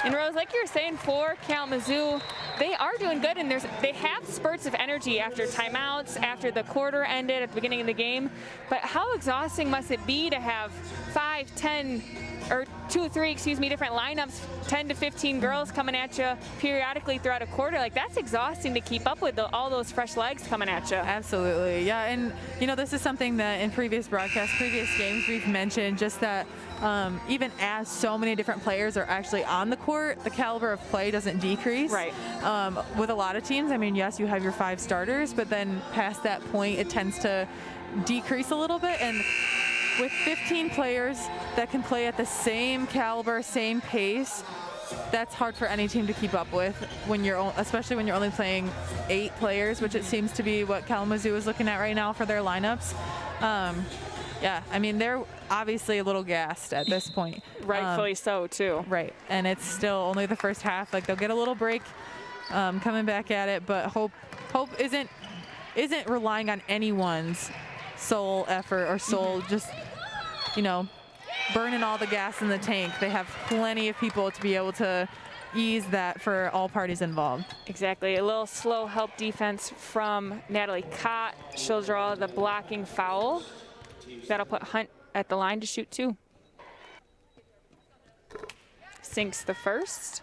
And Rose, like you were saying, for Kalamazoo, they are doing good, and they have spurts of energy after timeouts, after the quarter ended at the beginning of the game. But how exhausting must it be to have 5, 10, or 2, 3, different lineups, 10 to 15 girls coming at you periodically throughout a quarter? Like, that's exhausting to keep up with all those fresh legs coming at you. Absolutely, yeah. And you know, this is something that in previous broadcasts, previous games, we've mentioned, just that even as so many different players are actually on the court, the caliber of play doesn't decrease. Right. With a lot of teams, I mean, yes, you have your 5 starters, but then past that point, it tends to decrease a little bit. And with 15 players that can play at the same caliber, same pace, that's hard for any team to keep up with, especially when you're only playing 8 players, which it seems to be what Kalamazoo is looking at right now for their lineups. Yeah, I mean, they're obviously a little gassed at this point. Rightfully so, too. Right, and it's still only the first half. Like, they'll get a little break coming back at it, but Hope isn't relying on anyone's sole effort or sole just, you know, burning all the gas in the tank. They have plenty of people to be able to ease that for all parties involved. Exactly. A little slow help defense from Natalie Cott. She'll draw the blocking foul. That'll put Hunt at the line to shoot 2. Sinks the first.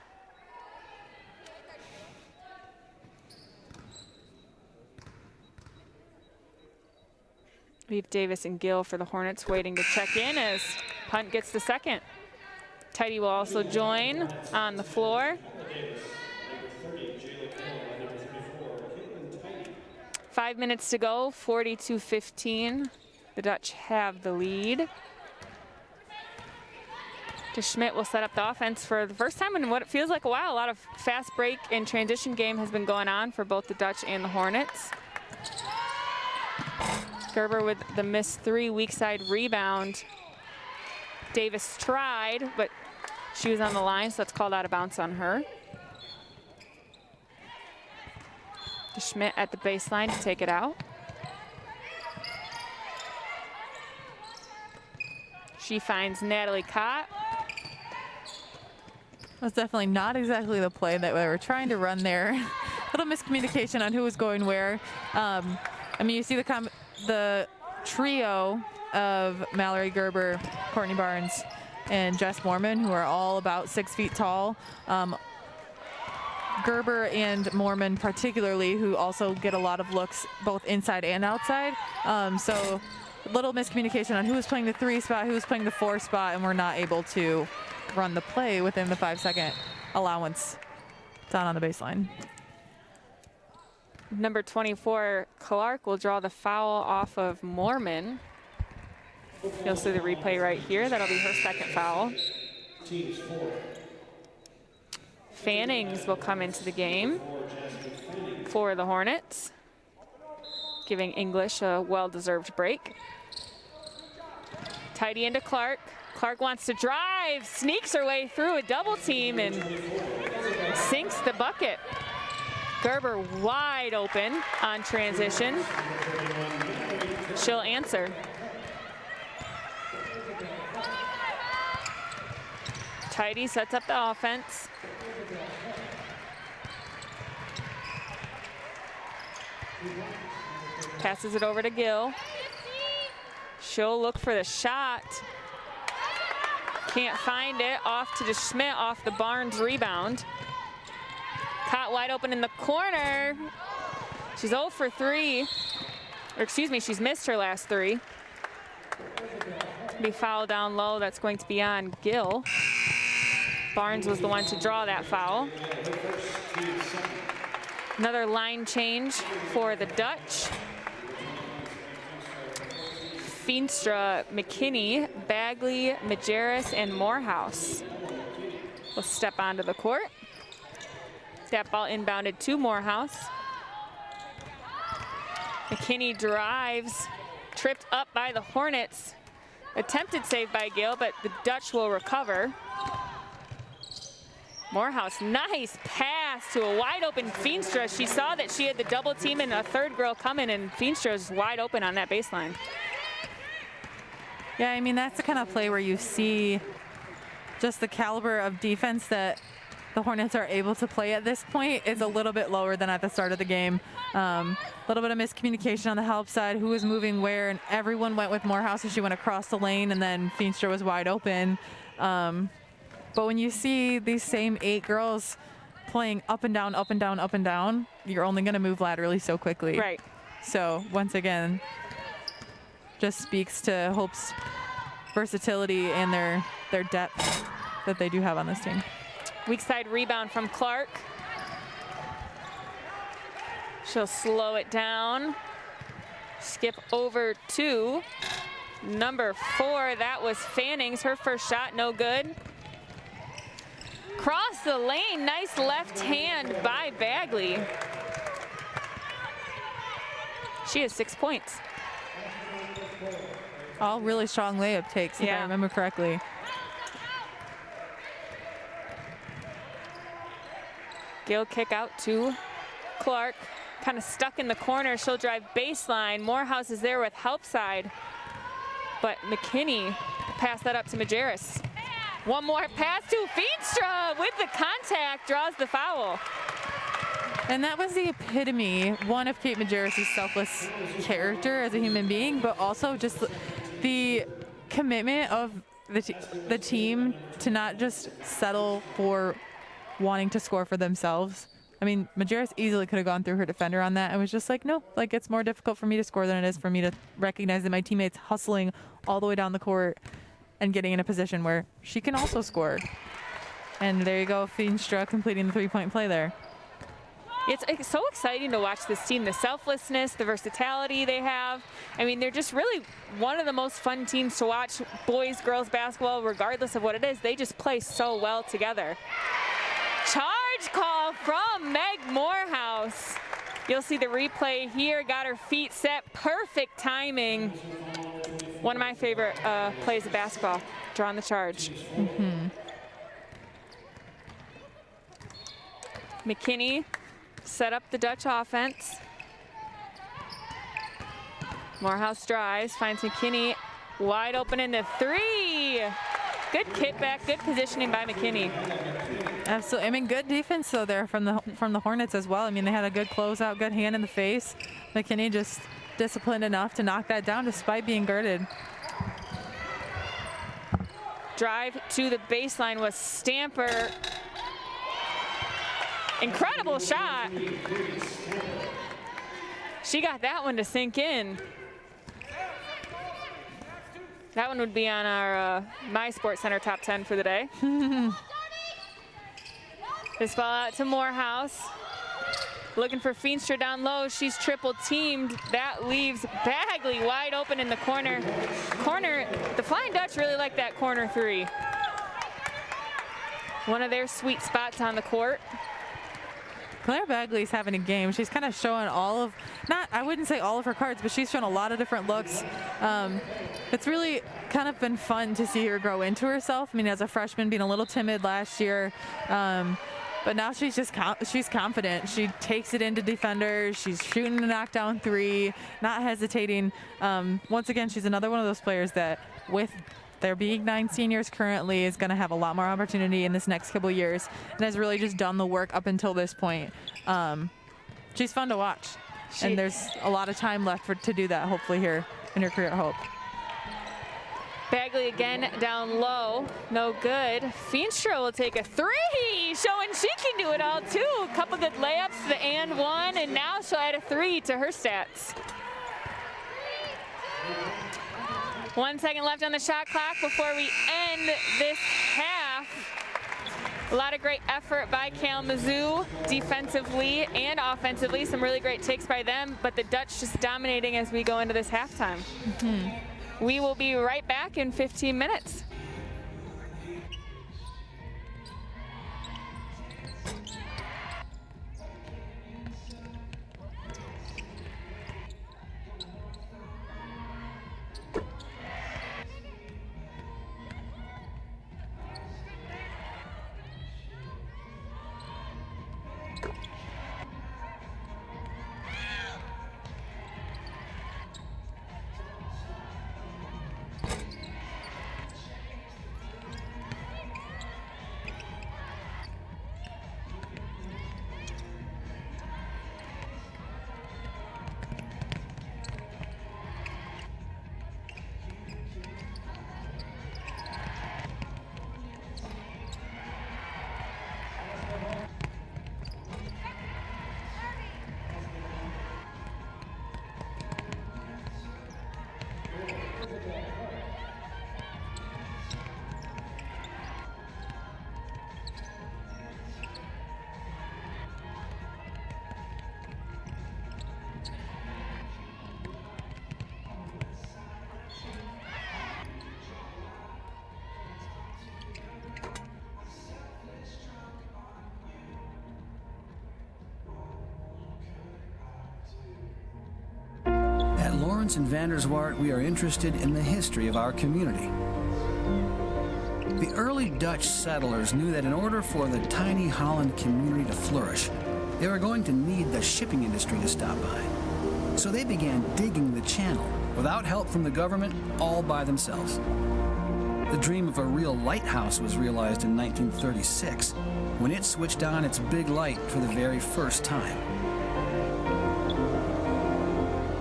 We have Davis and Gill for the Hornets waiting to check in as Hunt gets the second. Tidy will also join on the floor. 5 minutes to go, 42-15. The Dutch have the lead. DeSchmidt will set up the offense for the first time in what it feels like a while. A lot of fast break and transition game has been going on for both the Dutch and the Hornets. Gerber with the missed 3, weak side rebound. Davis tried, but she was on the line, so that's called out of bounds on her. DeSchmidt at the baseline to take it out. She finds Natalie Cott. That's definitely not exactly the play that we were trying to run there. Little miscommunication on who was going where. I mean, you see the trio of Mallory Gerber, Courtney Barnes, and Jess Mormon, who are all about 6 feet tall. Gerber and Mormon particularly, who also get a lot of looks both inside and outside. So a little miscommunication on who was playing the 3 spot, who was playing the 4 spot, and we're not able to run the play within the 5-second allowance down on the baseline. Number 24, Clark, will draw the foul off of Mormon. You'll see the replay right here. That'll be her second foul. Fannings will come into the game for the Hornets, giving English a well-deserved break. Tidy into Clark. Clark wants to drive, sneaks her way through a double team and sinks the bucket. Gerber wide open on transition. She'll answer. Tidy sets up the offense. Passes it over to Gill. She'll look for the shot. Can't find it. Off to DeSchmidt off the Barnes rebound. Caught wide open in the corner. She's 0 for 3. Or excuse me, she's missed her last 3. Be foul down low. That's going to be on Gill. Barnes was the one to draw that foul. Another line change for the Dutch. Feenstra, McKinney, Bagley, Majerus, and Morehouse will step onto the court. That ball inbounded to Morehouse. McKinney drives, tripped up by the Hornets. Attempted save by Gill, but the Dutch will recover. Morehouse, nice pass to a wide open Feenstra. She saw that she had the double team and a third girl coming, and Feenstra's wide open on that baseline. Yeah, I mean, that's the kind of play where you see just the caliber of defense that the Hornets are able to play at this point is a little bit lower than at the start of the game. A little bit of miscommunication on the help side, who was moving where, and everyone went with Morehouse as she went across the lane, and then Feenstra was wide open. But when you see these same 8 girls playing up and down, up and down, up and down, you're only going to move laterally so quickly. Right. So once again, just speaks to Hope's versatility and their depth that they do have on this team. Weak side rebound from Clark. She'll slow it down. Skip over to number 4. That was Fannings. Her first shot, no good. Cross the lane, nice left hand by Bagley. She has 6 points. All really strong layup takes, if I remember correctly. Gill kick out to Clark, kind of stuck in the corner. She'll drive baseline. Morehouse is there with help side, but McKinney passed that up to Majerus. One more pass to Feenstra with the contact, draws the foul. And that was the epitome, one, of Kate Majerus' selfless character as a human being, but also just the commitment of the team to not just settle for wanting to score for themselves. I mean, Majerus easily could have gone through her defender on that and was just like, no, like, it's more difficult for me to score than it is for me to recognize that my teammate's hustling all the way down the court and getting in a position where she can also score. And there you go, Feenstra completing the 3-point play there. It's so exciting to watch this team, the selflessness, the versatility they have. I mean, they're just really one of the most fun teams to watch, boys, girls basketball, regardless of what it is. They just play so well together. Charge call from Meg Morehouse. You'll see the replay here, got her feet set, perfect timing. One of my favorite plays of basketball, drawing the charge. McKinney set up the Dutch offense. Morehouse drives, finds McKinney wide open in the 3. Good kickback, good positioning by McKinney. Absolutely. I mean, good defense though there from the Hornets as well. I mean, they had a good closeout, good hand in the face. McKinney just disciplined enough to knock that down despite being guarded. Drive to the baseline was Stamper. Incredible shot. She got that one to sink in. That one would be on our My Sports Center top 10 for the day. This ball out to Morehouse. Looking for Feenstra down low. She's triple teamed. That leaves Bagley wide open in the corner. The Flying Dutch really like that corner 3. one of their sweet spots on the court. Claire Bagley's having a game. She's kind of showing I wouldn't say all of her cards, but she's shown a lot of different looks. It's really kind of been fun to see her grow into herself. I mean, as a freshman, being a little timid last year, but now she's just she's confident. She takes it into defenders. She's shooting a knockdown three, not hesitating. Once again, she's another one of those players that, with there being 9 seniors currently, is going to have a lot more opportunity in this next couple of years, and has really just done the work up until this point. She's fun to watch, and there's a lot of time left to do that, hopefully, here in her career at Hope. Bagley again down low, no good. Feenstra will take a three, showing she can do it all too. A couple good layups, the and one, and now she'll add a 3 to her stats. 1 second left on the shot clock before we end this half. A lot of great effort by Kalamazoo, defensively and offensively. Some really great takes by them, but the Dutch just dominating as we go into this halftime. We will be right back in 15 minutes. At Lawrence and Vanderswart, we are interested in the history of our community. The early Dutch settlers knew that in order for the tiny Holland community to flourish, they were going to need the shipping industry to stop by. So they began digging the channel, without help from the government, all by themselves. The dream of a real lighthouse was realized in 1936, when it switched on its big light for the very first time.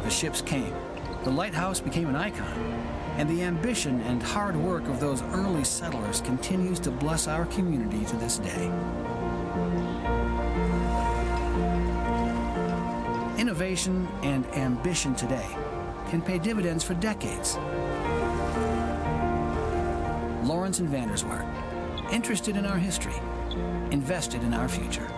The ships came, the lighthouse became an icon, and the ambition and hard work of those early settlers continues to bless our community to this day. Innovation and ambition today can pay dividends for decades. Lawrence and Vanderswart, interested in our history, invested in our future.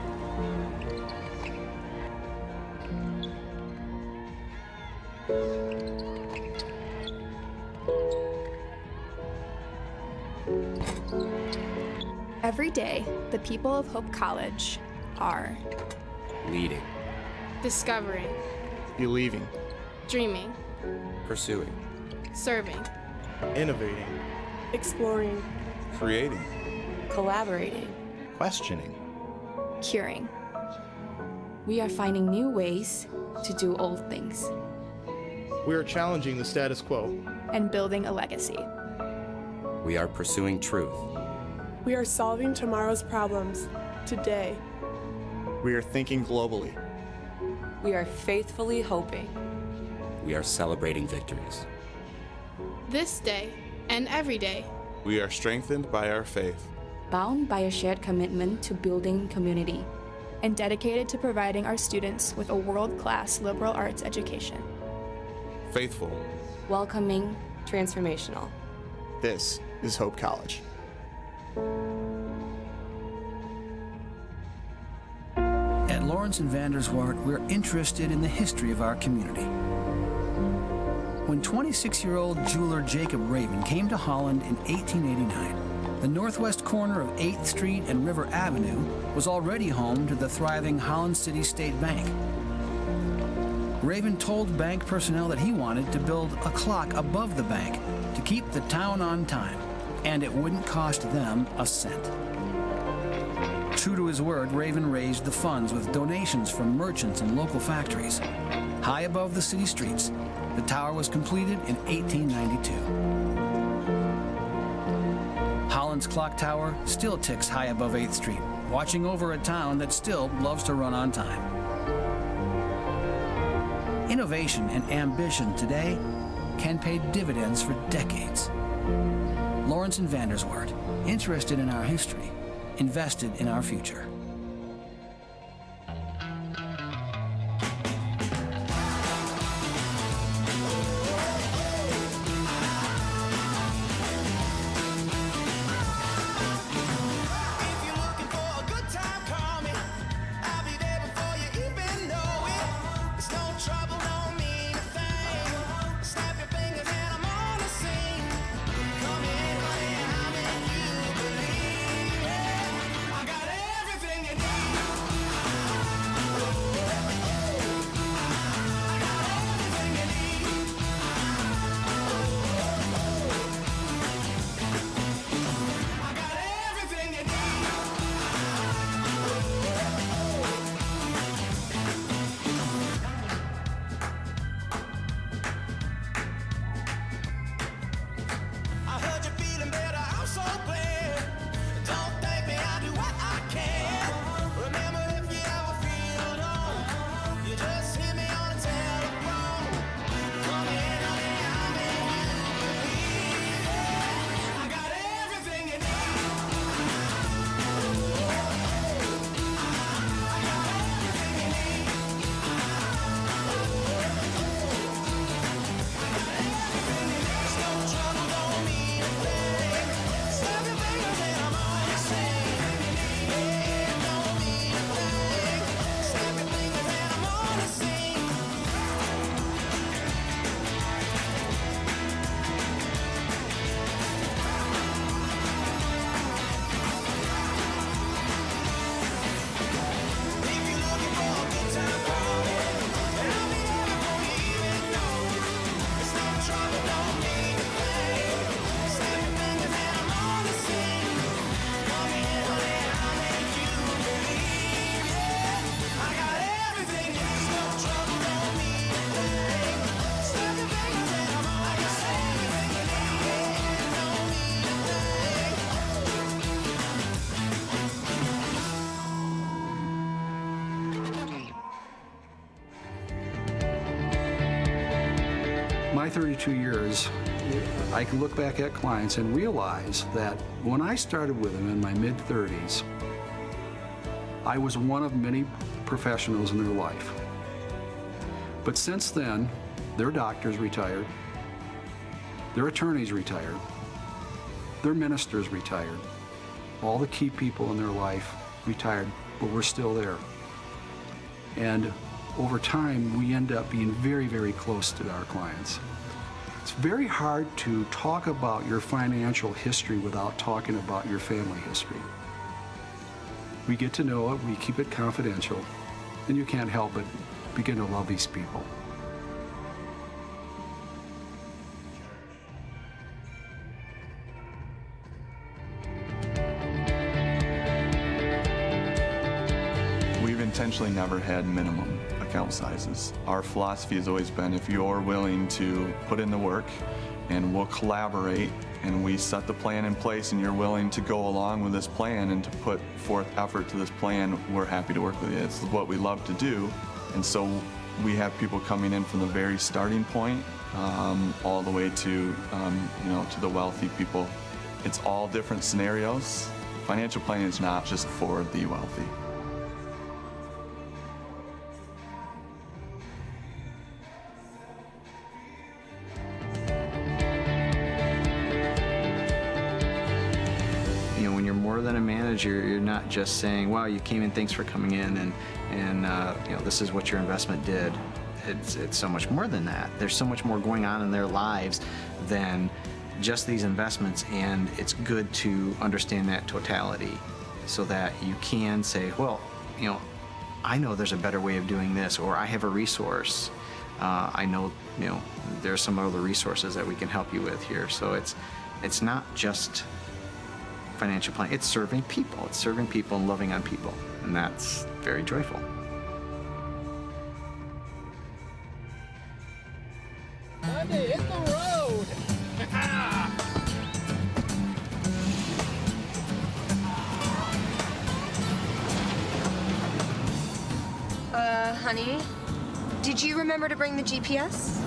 Every day, the people of Hope College are Leading. Discovering. Believing. Dreaming. Pursuing. Serving. Innovating. Exploring. Creating. Collaborating. Questioning. curing. We are finding new ways to do old things. We are challenging the status quo. And building a legacy. We are pursuing truth. We are solving tomorrow's problems today. We are thinking globally. We are faithfully hoping. We are celebrating victories. This day and every day. We are strengthened by our faith. Bound by a shared commitment to building community. And dedicated to providing our students with a world-class liberal arts education. Faithful. Welcoming. Transformational. This is Hope College. At Lawrence and Vanderswart, we're interested in the history of our community. When 26-year-old jeweler Jacob Raven came to Holland in 1889, The northwest corner of 8th Street and River Avenue was already home to the thriving Holland City State Bank. Raven told bank personnel that he wanted to build a clock above the bank to keep the town on time, and it wouldn't cost them a cent. True to his word, Raven raised the funds with donations from merchants and local factories. High above the city streets, the tower was completed in 1892. Holland's clock tower still ticks high above 8th Street, watching over a town that still loves to run on time. Innovation and ambition today can pay dividends for decades. Lawrence and Vanderswart, interested in our history, invested in our future. My 32 years, I can look back at clients and realize that when I started with them in my mid-30s, I was one of many professionals in their life. But since then, their doctors retired, their attorneys retired, their ministers retired, all the key people in their life retired, but we're still there. And over time, we end up being very, very close to our clients. It's very hard to talk about your financial history without talking about your family history. We get to know it, we keep it confidential, and you can't help but begin to love these people. We've intentionally never had minimum account sizes. Our philosophy has always been, if you're willing to put in the work and we'll collaborate and we set the plan in place and you're willing to go along with this plan and to put forth effort to this plan, we're happy to work with you. It's what we love to do. And so we have people coming in from the very starting point all the way to, to the wealthy people. It's all different scenarios. Financial planning is not just for the wealthy. More than a manager, you're not just saying, wow, you came in, thanks for coming in, and this is what your investment did. It's so much more than that. There's so much more going on in their lives than just these investments, and it's good to understand that totality so that you can say, well, you know, I know there's a better way of doing this, or I have a resource. I know, you know, there's some other resources that we can help you with here. So it's not just financial planning, it's serving people. It's serving people and loving on people, and that's very joyful. Monday, hit the road! Honey, did you remember to bring the GPS?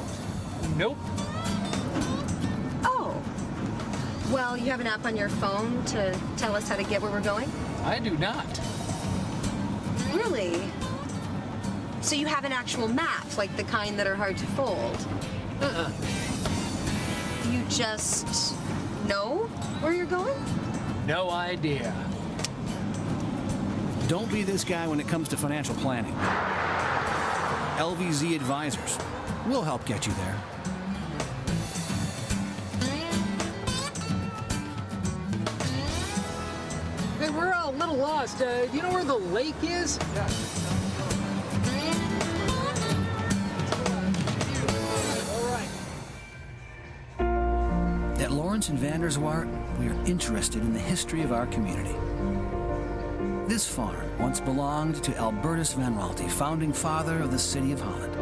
Nope. Oh. Well, you have an app on your phone to tell us how to get where we're going? I do not. Really? So you have an actual map, like the kind that are hard to fold? You just know where you're going? No idea. Don't be this guy when it comes to financial planning. LVZ Advisors. We'll help get you there. Hey, we're a little lost. Do you know where the lake is? Yeah. At Lawrence and Vanderswart, we are interested in the history of our community. This farm once belonged to Albertus Van Raalte, founding father of the city of Holland.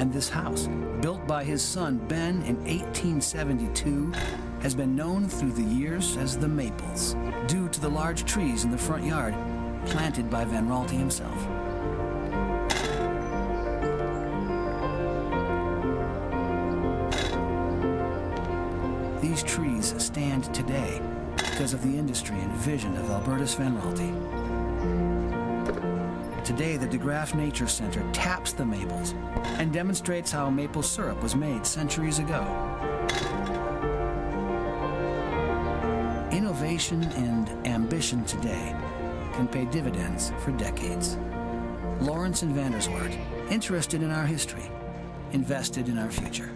And this house, built by his son Ben in 1872, has been known through the years as the Maples, due to the large trees in the front yard planted by Van Raalte himself. These trees stand today because of the industry and vision of Albertus Van Raalte. Today, the DeGraff Nature Center taps the maples and demonstrates how maple syrup was made centuries ago. Innovation and ambition today can pay dividends for decades. Lawrence and Vanderswart, interested in our history, invested in our future.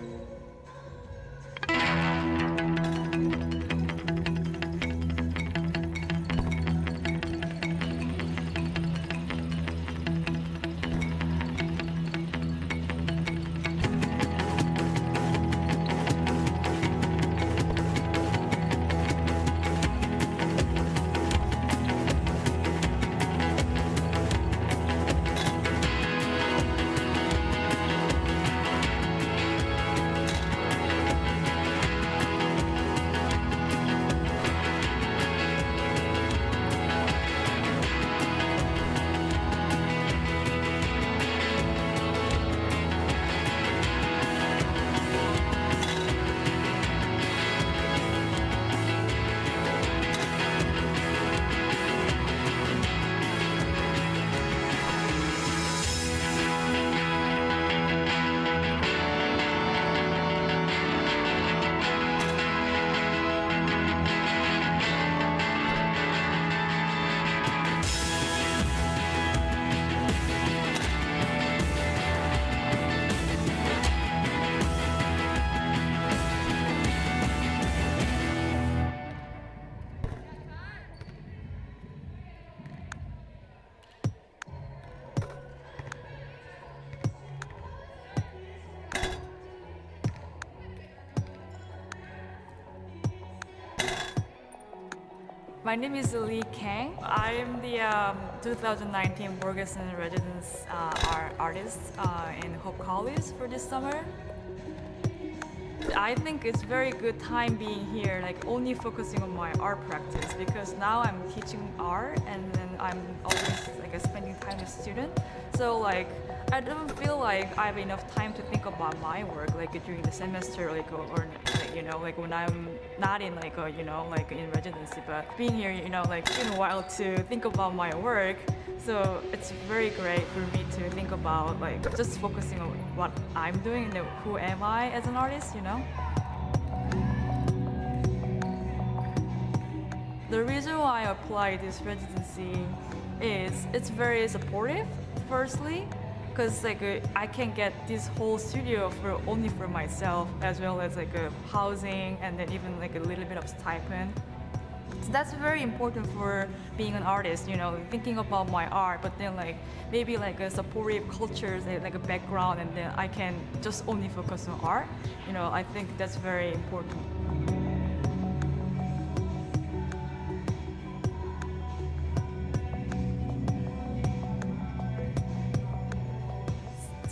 My name is Lee Kang. I am the 2019 Ferguson Residence artist in Hope College for this summer. I think it's very good time being here, like only focusing on my art practice, because now I'm teaching art and then I'm always like spending time with students. So like I don't feel like I have enough time to think about my work like during the semester, like or like, you know, like when I'm not in like you know, like in residency, but being here, you know, like it's been a while to think about my work. So it's very great for me to think about like just focusing on what I'm doing and who am I as an artist, you know? The reason why I applied this residency is it's very supportive, firstly, because like I can get this whole studio only for myself, as well as like a housing and then even like a little bit of stipend. So that's very important for being an artist, you know, thinking about my art, but then like maybe like a supportive culture, like a background, and then I can just only focus on art. You know, I think that's very important.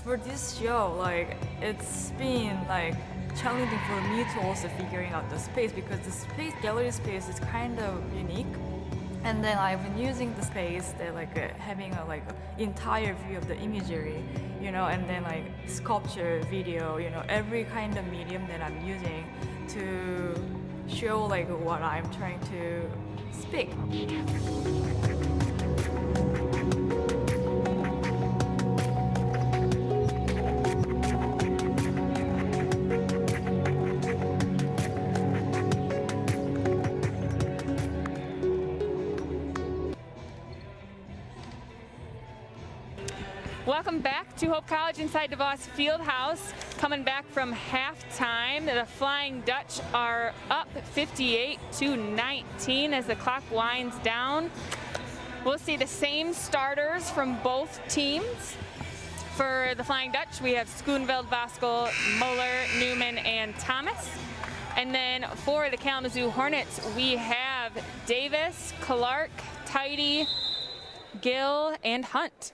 For this show, like it's been like challenging for me to also figuring out the space, because the space, gallery space, is kind of unique. And then I've been using the space that like having a like entire view of the imagery, you know, and then like sculpture, video, you know, every kind of medium that I'm using to show like what I'm trying to speak. Welcome back to Hope College inside DeVos Fieldhouse. Coming back from halftime, the Flying Dutch are up 58-19 as the clock winds down. We'll see the same starters from both teams. For the Flying Dutch, we have Schoonveld, Voskel, Muller, Newman, and Thomas. And then for the Kalamazoo Hornets, we have Davis, Clark, Tidy, Gill, and Hunt.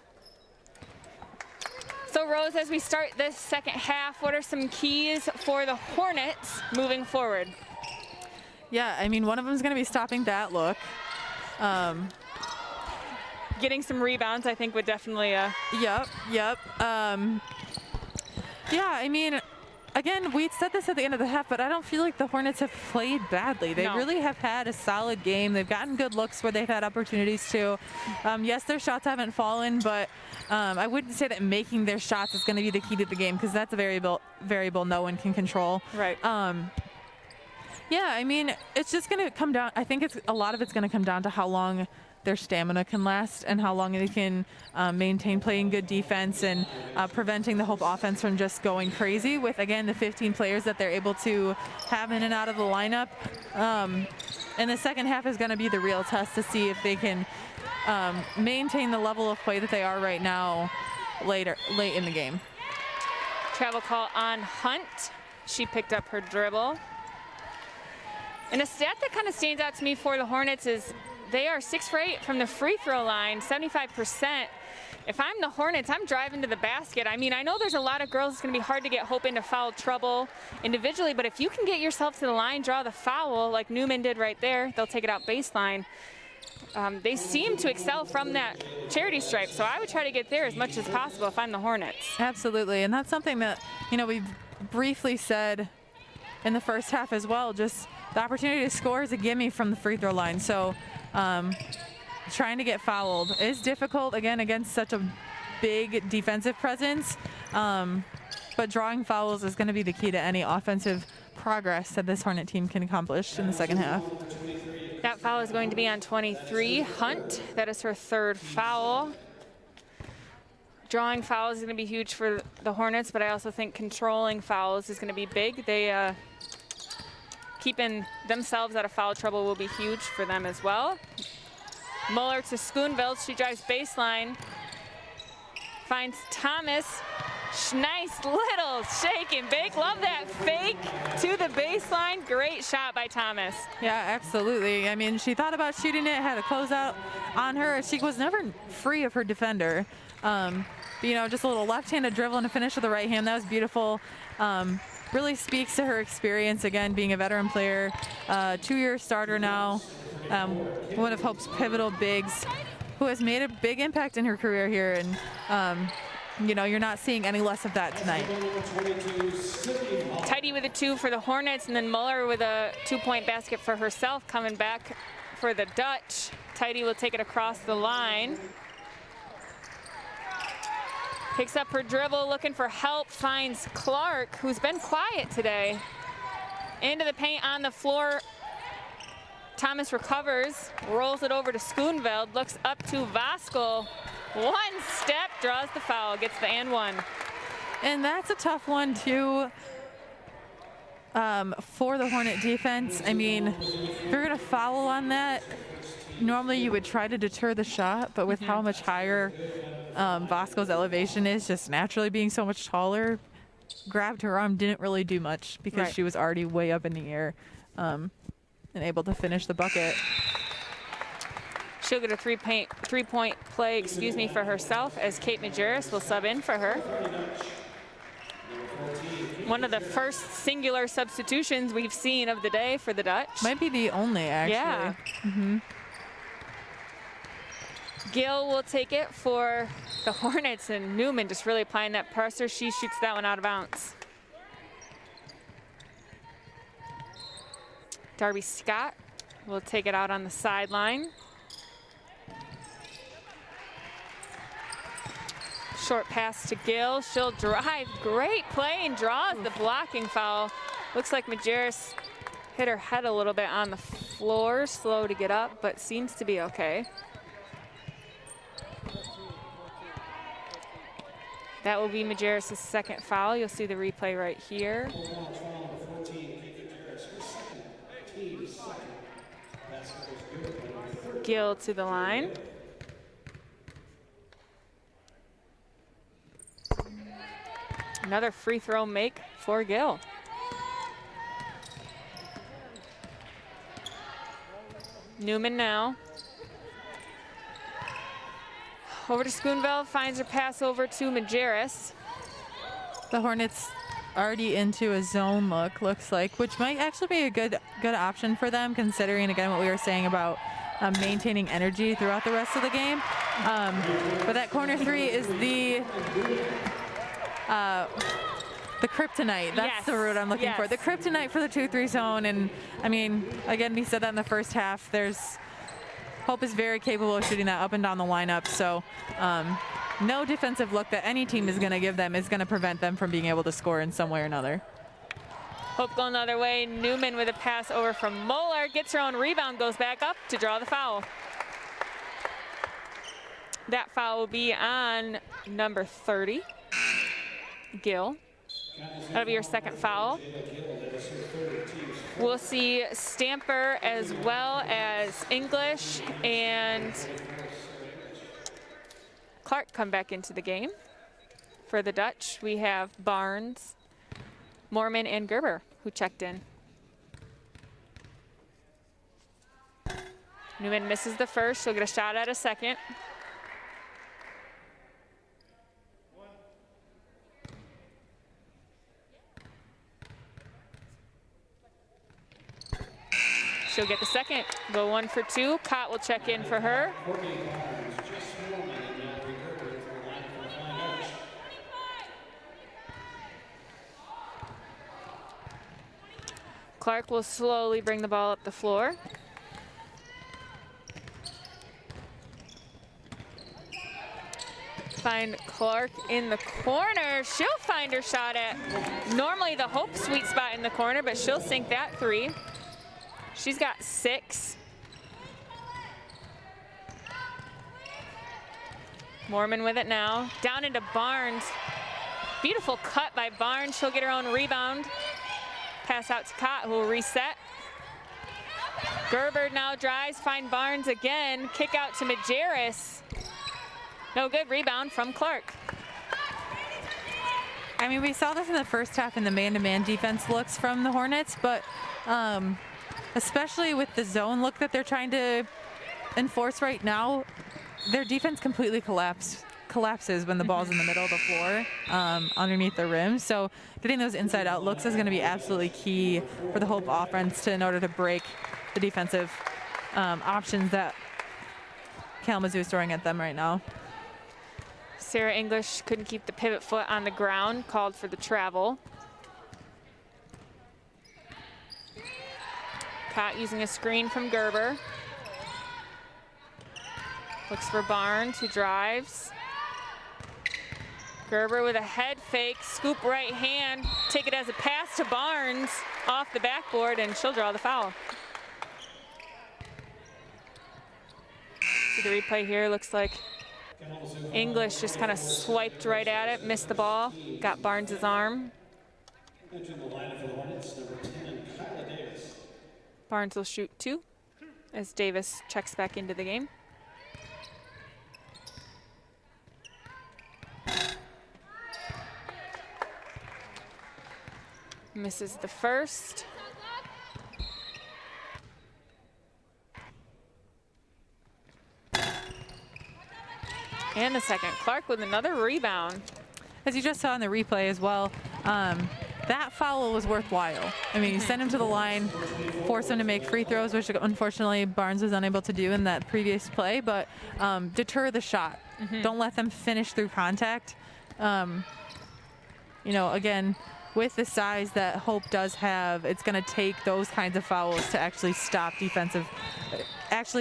So Rose, as we start this second half, what are some keys for the Hornets moving forward? Yeah, I mean, one of them is going to be stopping that look. Getting some rebounds, I think, would definitely... Yep. Yeah, I mean, again, we said this at the end of the half, but I don't feel like the Hornets have played badly. They really have had a solid game. They've gotten good looks where they've had opportunities to. Yes, their shots haven't fallen, but I wouldn't say that making their shots is going to be the key to the game, because that's a variable no one can control. Right. Yeah, I mean, it's just going to come down. I think a lot of it's going to come down to how long their stamina can last and how long they can maintain playing good defense and preventing the Hope offense from just going crazy with, again, the 15 players that they're able to have in and out of the lineup. And the second half is going to be the real test to see if they can maintain the level of play that they are right now late in the game. Travel call on Hunt. She picked up her dribble. And a stat that kind of stands out to me for the Hornets is they are 6 for 8 from the free throw line, 75%. If I'm the Hornets, I'm driving to the basket. I mean, I know there's a lot of girls. It's going to be hard to get Hope into foul trouble individually, but if you can get yourself to the line, draw the foul like Newman did right there, they'll take it out baseline. They seem to excel from that charity stripe, so I would try to get there as much as possible if I'm the Hornets. Absolutely, and that's something that, you know, we've briefly said in the first half as well. Just the opportunity to score is a gimme from the free throw line. So trying to get fouled is difficult, again, against such a big defensive presence. But drawing fouls is going to be the key to any offensive progress that this Hornet team can accomplish in the second half. That foul is going to be on 23, Hunt. That is her 3rd foul. Drawing fouls is going to be huge for the Hornets, but I also think controlling fouls is going to be big. They keeping themselves out of foul trouble will be huge for them as well. Muller to Schoonveld. She drives baseline. Finds Thomas. Nice little shake and bake. Love that fake to the baseline. Great shot by Thomas. Yeah, absolutely. I mean, she thought about shooting it, had a closeout on her. She was never free of her defender. You know, just a little left-handed dribble and a finish with the right hand. That was beautiful. Really speaks to her experience, again, being a veteran player, 2-year starter now, one of Hope's pivotal bigs, who has made a big impact in her career here. And you know, you're not seeing any less of that tonight. Tidy with a 2 for the Hornets, and then Muller with a 2-point basket for herself coming back for the Dutch. Tidy will take it across the line. Picks up her dribble, looking for help, finds Clark, who's been quiet today. Into the paint on the floor. Thomas recovers, rolls it over to Schoonveld, looks up to Voskel. One step, draws the foul, gets the and one. And that's a tough one, too, for the Hornet defense. I mean, if you're going to foul on that, normally you would try to deter the shot, but with how much higher Vasco's elevation is, just naturally being so much taller, grabbed her arm, didn't really do much because she was already way up in the air and able to finish the bucket. She'll get a three-point play, for herself as Kate Majerus will sub in for her. One of the first singular substitutions we've seen of the day for the Dutch. Might be the only, actually. Yeah. Gill will take it for the Hornets, and Newman just really applying that pressure. She shoots that one out of bounds. Darby Scott will take it out on the sideline. Short pass to Gill. She'll drive. Great play and draws the blocking foul. Looks like Majerus hit her head a little bit on the floor. Slow to get up, but seems to be okay. That will be Majerus' second foul. You'll see the replay right here. Gill to the line. Another free throw make for Gill. Newman now. Over to Schoonveld, finds her pass over to Majerus. The Hornets already into a zone look, looks like, which might actually be a good option for them, considering, again, what we were saying about maintaining energy throughout the rest of the game. But that corner three is the kryptonite. That's the word I'm looking for. The kryptonite for the 2-3 zone. And I mean, again, we said that in the first half. Hope is very capable of shooting that up and down the lineup. So no defensive look that any team is going to give them is going to prevent them from being able to score in some way or another. Hope going the other way. Newman with a pass over from Moeller. Gets her own rebound, goes back up to draw the foul. That foul will be on number 30. Gill. That'll be your second foul. We'll see Stamper as well as English and Clark come back into the game. For the Dutch, we have Barnes, Mormon, and Gerber who checked in. Newman misses the first. She'll get a shot at a second. She'll get the second. Go 1 for 2. Cott will check in for her. Clark will slowly bring the ball up the floor. Find Clark in the corner. She'll find her shot at normally the Hope sweet spot in the corner, but she'll sink that three. She's got 6. Mormon with it now. Down into Barnes. Beautiful cut by Barnes. She'll get her own rebound. Pass out to Cott, who will reset. Gerber now drives, find Barnes again. Kick out to Majerus. No good, rebound from Clark. I mean, we saw this in the first half in the man-to-man defense looks from the Hornets, but especially with the zone look that they're trying to enforce right now, their defense completely collapses when the ball's in the middle of the floor underneath the rim. So getting those inside out looks is going to be absolutely key for the Hope offense in order to break the defensive options that Kalamazoo is throwing at them right now. Sarah English couldn't keep the pivot foot on the ground, called for the travel. Cott using a screen from Gerber. Looks for Barnes, who drives. Gerber with a head fake, scoop right hand, take it as a pass to Barnes off the backboard, and she'll draw the foul. See the replay here, looks like English just kind of swiped right at it, missed the ball, got Barnes's arm. Entering the lineup for the Hornets, number 10, Kyla Davis. Barnes will shoot 2 as Davis checks back into the game. Misses the first. And the second. Clark with another rebound. As you just saw in the replay as well, that foul was worthwhile. I mean, you send him to the line, force him to make free throws, which unfortunately Barnes was unable to do in that previous play, but deter the shot. Don't let them finish through contact. You know, again, with the size that Hope does have, it's going to take those kinds of fouls to actually stop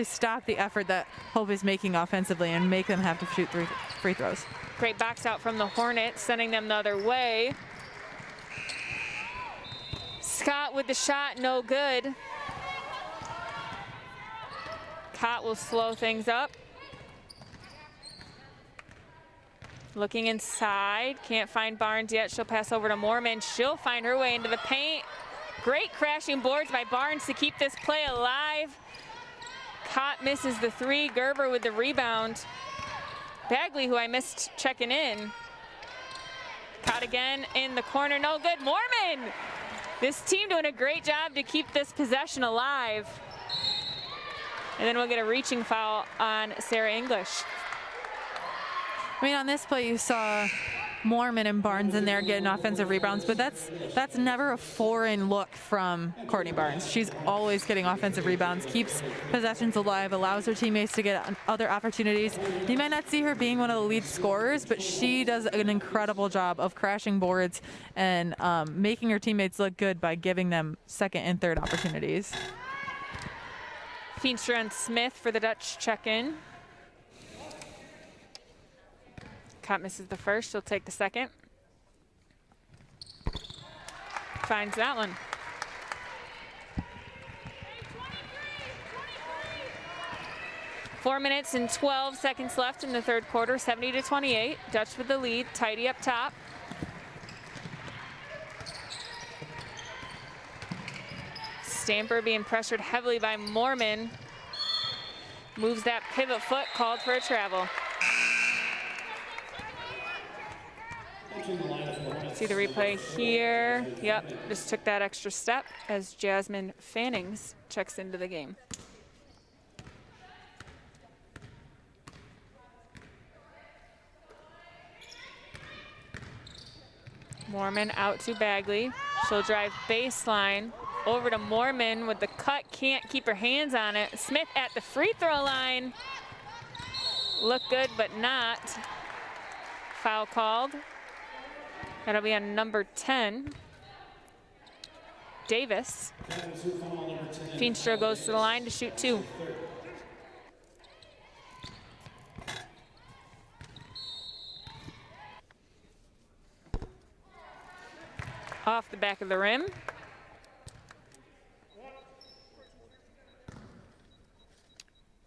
stop the effort that Hope is making offensively and make them have to shoot free throws. Great box out from the Hornets, sending them the other way. Scott with the shot, no good. Cott will slow things up. Looking inside, can't find Barnes yet. She'll pass over to Mormon. She'll find her way into the paint. Great crashing boards by Barnes to keep this play alive. Cott misses the 3, Gerber with the rebound. Bagley, who I missed checking in. Cott again in the corner, no good. Mormon! This team doing a great job to keep this possession alive. And then we'll get a reaching foul on Sarah English. I mean, on this play, you saw Mormon and Barnes in there getting offensive rebounds, but that's never a foreign look from Courtney Barnes. She's always getting offensive rebounds, keeps possessions alive, allows her teammates to get other opportunities. You might not see her being one of the lead scorers, but she does an incredible job of crashing boards and making her teammates look good by giving them second and third opportunities. Feenstra and Smith for the Dutch check-in. Cott misses the first, she'll take the second. Finds that one. Four minutes and 12 seconds left in the third quarter, 70-28. Dutch with the lead, Tidy up top. Stamper being pressured heavily by Mormon. Moves that pivot foot, called for a travel. See the replay here. Yep, just took that extra step as Jasmine Fannings checks into the game. Mormon out to Bagley. She'll drive baseline over to Mormon with the cut. Can't keep her hands on it. Smith at the free throw line. Look good, but not. Foul called. That'll be on number 10, Davis. Feenstra goes to the line to shoot 2. Off the back of the rim.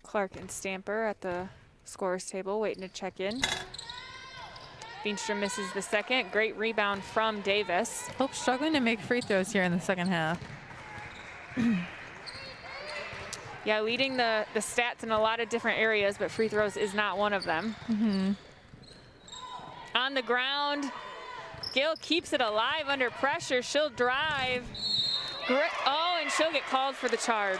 Clark and Stamper at the scorer's table waiting to check in. Feenstra misses the second. Great rebound from Davis. Hope struggling to make free throws here in the second half. Yeah, leading the stats in a lot of different areas, but free throws is not one of them. On the ground, Gill keeps it alive under pressure. She'll drive. Oh, and she'll get called for the charge.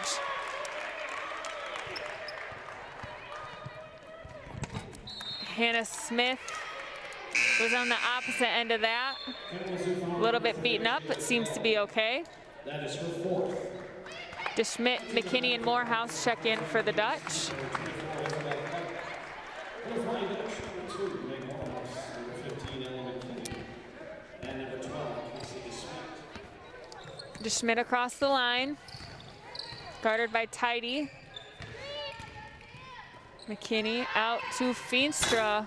Hannah Smith was on the opposite end of that. A little bit beaten up, but seems to be okay. That is her 4th. DeSchmidt, McKinney, and Morehouse check in for the Dutch. DeSchmidt across the line, guarded by Tidy. McKinney out to Feenstra.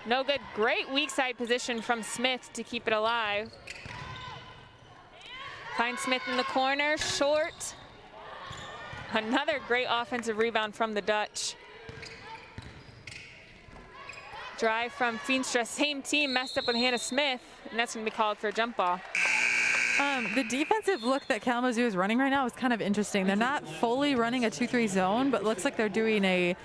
No good. Great weak side position from Smith to keep it alive. Finds Smith in the corner, short. Another great offensive rebound from the Dutch. Drive from Feenstra, same team, messed up with Hannah Smith, and that's going to be called for a jump ball. The defensive look that Kalamazoo is running right now is kind of interesting. They're not fully running a 2-3 zone, but looks like they're doing a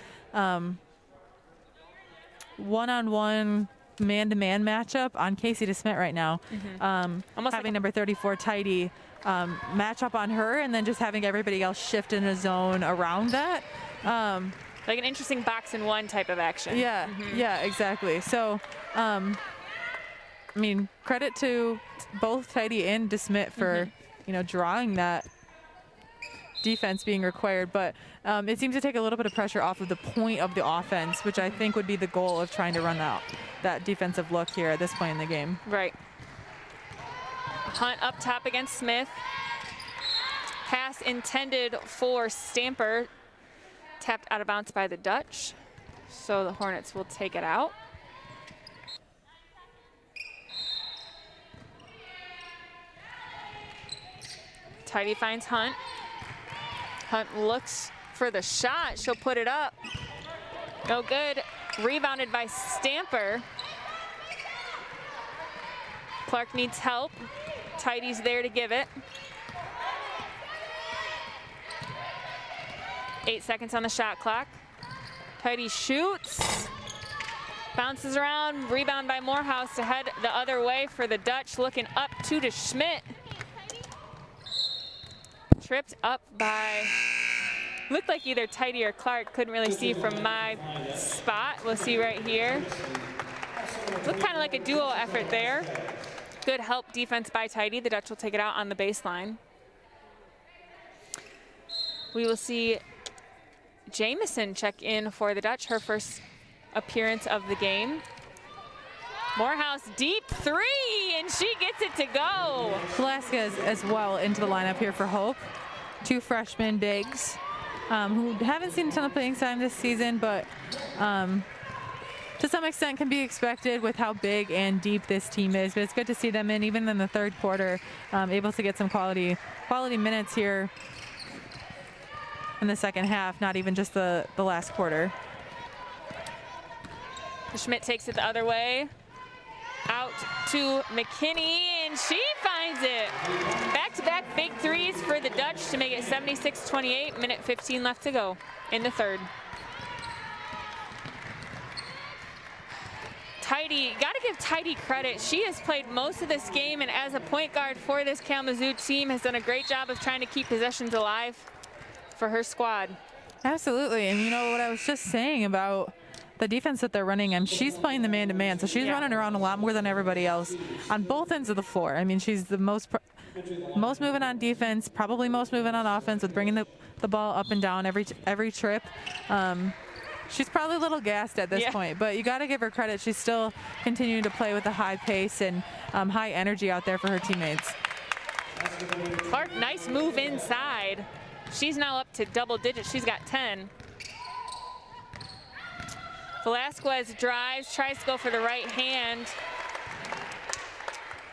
one-on-one man-to-man matchup on Casey DeSmit right now. Almost having like number 34, Tidy, match up on her, and then just having everybody else shift in a zone around that. Like an interesting box and one type of action. Yeah, yeah, exactly. So, I mean, credit to both Tidy and DeSmit for, you know, drawing that defense being required, but it seems to take a little bit of pressure off of the point of the offense, which I think would be the goal of trying to run out that defensive look here at this point in the game. Right. Hunt up top against Smith. Pass intended for Stamper. Tapped out of bounds by the Dutch. So the Hornets will take it out. Tidy finds Hunt. Hunt looks for the shot. She'll put it up. No good. Rebounded by Stamper. Clark needs help. Tidy's there to give it. 8 seconds on the shot clock. Tidy shoots. Bounces around. Rebound by Morehouse to head the other way for the Dutch. Looking up to DeSmit. Tripped up by, looked like either Tidy or Clark. Couldn't really see from my spot. We'll see right here. Looked kind of like a duo effort there. Good help defense by Tidy. The Dutch will take it out on the baseline. We will see Jamison check in for the Dutch, her first appearance of the game. Morehouse deep three, and she gets it to go. Velasquez as well into the lineup here for Hope. 2 freshman bigs who haven't seen a ton of playing time this season, but to some extent can be expected with how big and deep this team is. But it's good to see them in, even in the third quarter, able to get some quality minutes here in the second half, not even just the last quarter. Schmidt takes it the other way. Out to McKinney, and she finds it. Back-to-back big threes for the Dutch to make it 76-28, minute 15 left to go in the third. Tidy, gotta give Tidy credit. She has played most of this game, and as a point guard for this Kalamazoo team, has done a great job of trying to keep possessions alive for her squad. Absolutely, and you know what I was just saying about the defense that they're running, and she's playing the man-to-man, so she's running around a lot more than everybody else on both ends of the floor. I mean, she's the most moving on defense, probably most moving on offense with bringing the ball up and down every trip. She's probably a little gassed at this point, but you got to give her credit. She's still continuing to play with a high pace and high energy out there for her teammates. Clark, nice move inside. She's now up to double digits. She's got 10. Velasquez drives, tries to go for the right hand.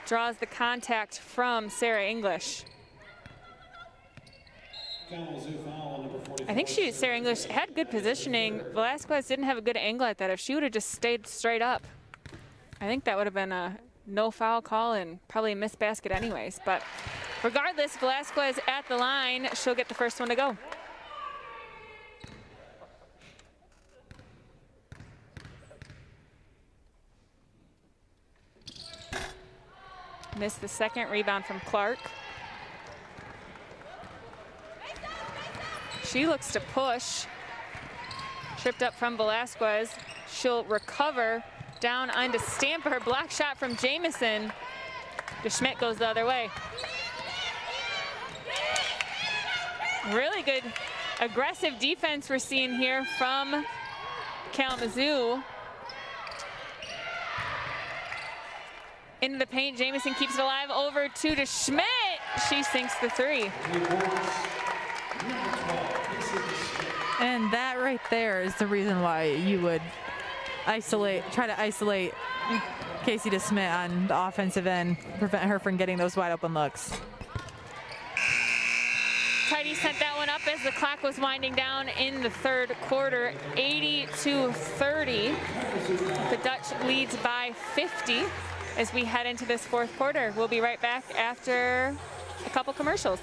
Draws the contact from Sarah English. I think Sarah English had good positioning. Velasquez didn't have a good angle at that. If she would have just stayed straight up, I think that would have been a no foul call and probably a missed basket anyways. But regardless, Velasquez at the line. She'll get the first one to go. Missed the second rebound from Clark. She looks to push. Tripped up from Velasquez. She'll recover down onto Stamper. Block shot from Jamison. DeSmit goes the other way. Really good aggressive defense we're seeing here from Kalamazoo. Into the paint, Jamison keeps it alive, over to DeSmit. She sinks the three. And that right there is the reason why you would try to isolate Casey DeSmit on the offensive end, prevent her from getting those wide open looks. Tidy sent that one up as the clock was winding down in the third quarter, 80-30. The Dutch leads by 50 as we head into this fourth quarter. We'll be right back after a couple commercials.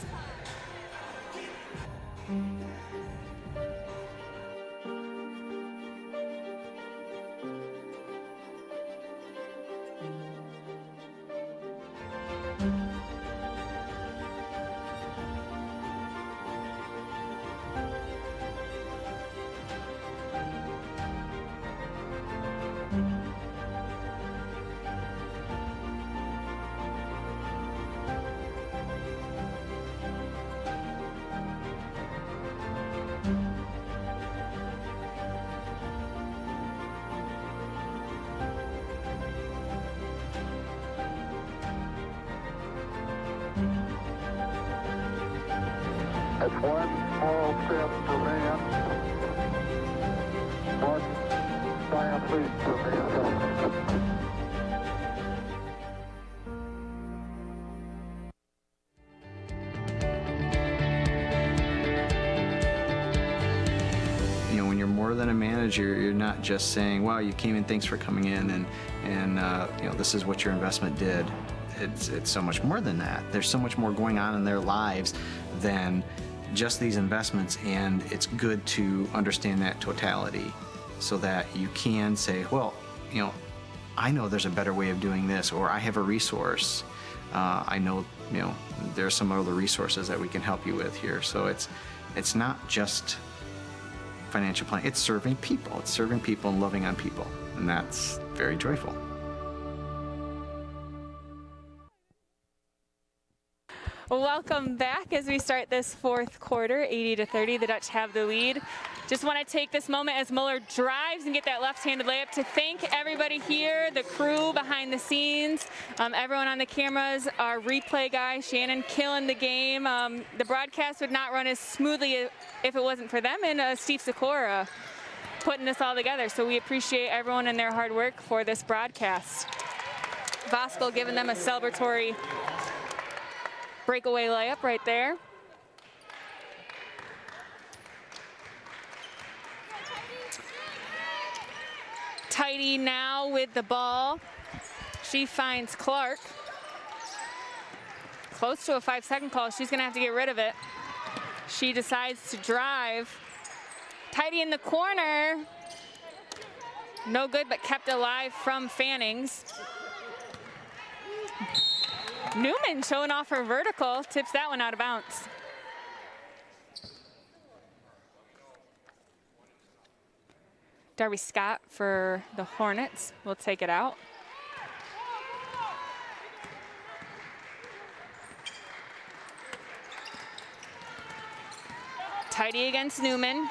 It's one small step for man, one giant leap for mankind. You know, when you're more than a manager, you're not just saying, "Wow, you came in, thanks for coming in, and you know, this is what your investment did." It's so much more than that. There's so much more going on in their lives than just these investments, and it's good to understand that totality so that you can say, well, you know, I know there's a better way of doing this, or I have a resource. I know, you know, there's some other resources that we can help you with here. So it's not just financial planning, it's serving people. It's serving people and loving on people, and that's very joyful. Welcome back as we start this fourth quarter, 80-30. The Dutch have the lead. Just want to take this moment as Muller drives and get that left-handed layup to thank everybody here, the crew behind the scenes, everyone on the cameras, our replay guy, Shannon, killing the game. The broadcast would not run as smoothly if it wasn't for them, and Steve Sikora putting this all together. So we appreciate everyone and their hard work for this broadcast. Voskuhl giving them a celebratory breakaway layup right there. Tidy now with the ball. She finds Clark. Close to a 5-second call. She's gonna have to get rid of it. She decides to drive. Tidy in the corner. No good, but kept alive from Fannings. Newman showing off her vertical, tips that one out of bounds. Darby Scott for the Hornets will take it out. Tidy against Newman.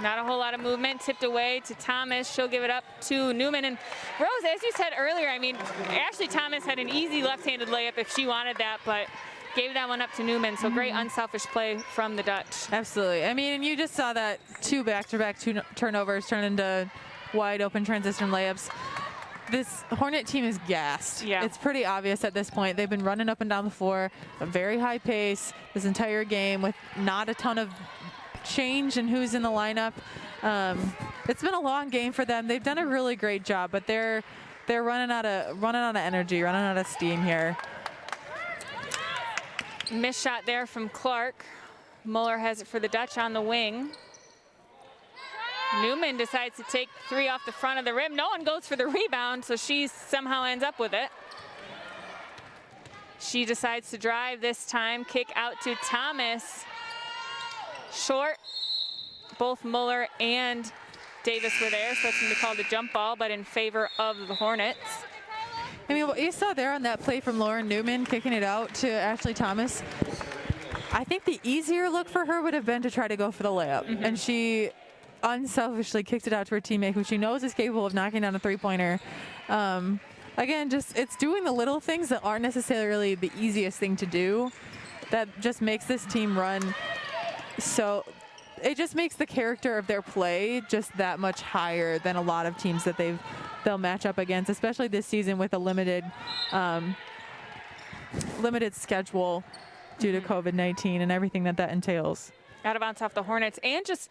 Not a whole lot of movement, tipped away to Thomas. She'll give it up to Newman. And Rose, as you said earlier, I mean, Ashley Thomas had an easy left-handed layup if she wanted that, but gave that one up to Newman. So great unselfish play from the Dutch. Absolutely. I mean, and you just saw that two back-to-back turnovers turn into wide open transition layups. This Hornet team is gassed. Yeah. It's pretty obvious at this point. They've been running up and down the floor, a very high pace this entire game with not a ton of change in who's in the lineup. It's been a long game for them. They've done a really great job, but they're running out of energy, running out of steam here. Missed shot there from Clark. Muller has it for the Dutch on the wing. Newman decides to take three off the front of the rim. No one goes for the rebound, so she somehow ends up with it. She decides to drive this time, kick out to Thomas. Short. Both Muller and Davis were there, so it's going to be called a jump ball, but in favor of the Hornets. I mean, what you saw there on that play from Lauren Newman, kicking it out to Ashley Thomas, I think the easier look for her would have been to try to go for the layup. And she unselfishly kicked it out to her teammate, who she knows is capable of knocking down a three-pointer. Again, just it's doing the little things that aren't necessarily the easiest thing to do that just makes this team run. So it just makes the character of their play just that much higher than a lot of teams that they'll match up against, especially this season with a limited schedule. due to COVID-19 and everything that entails. Out of bounds off the Hornets, and just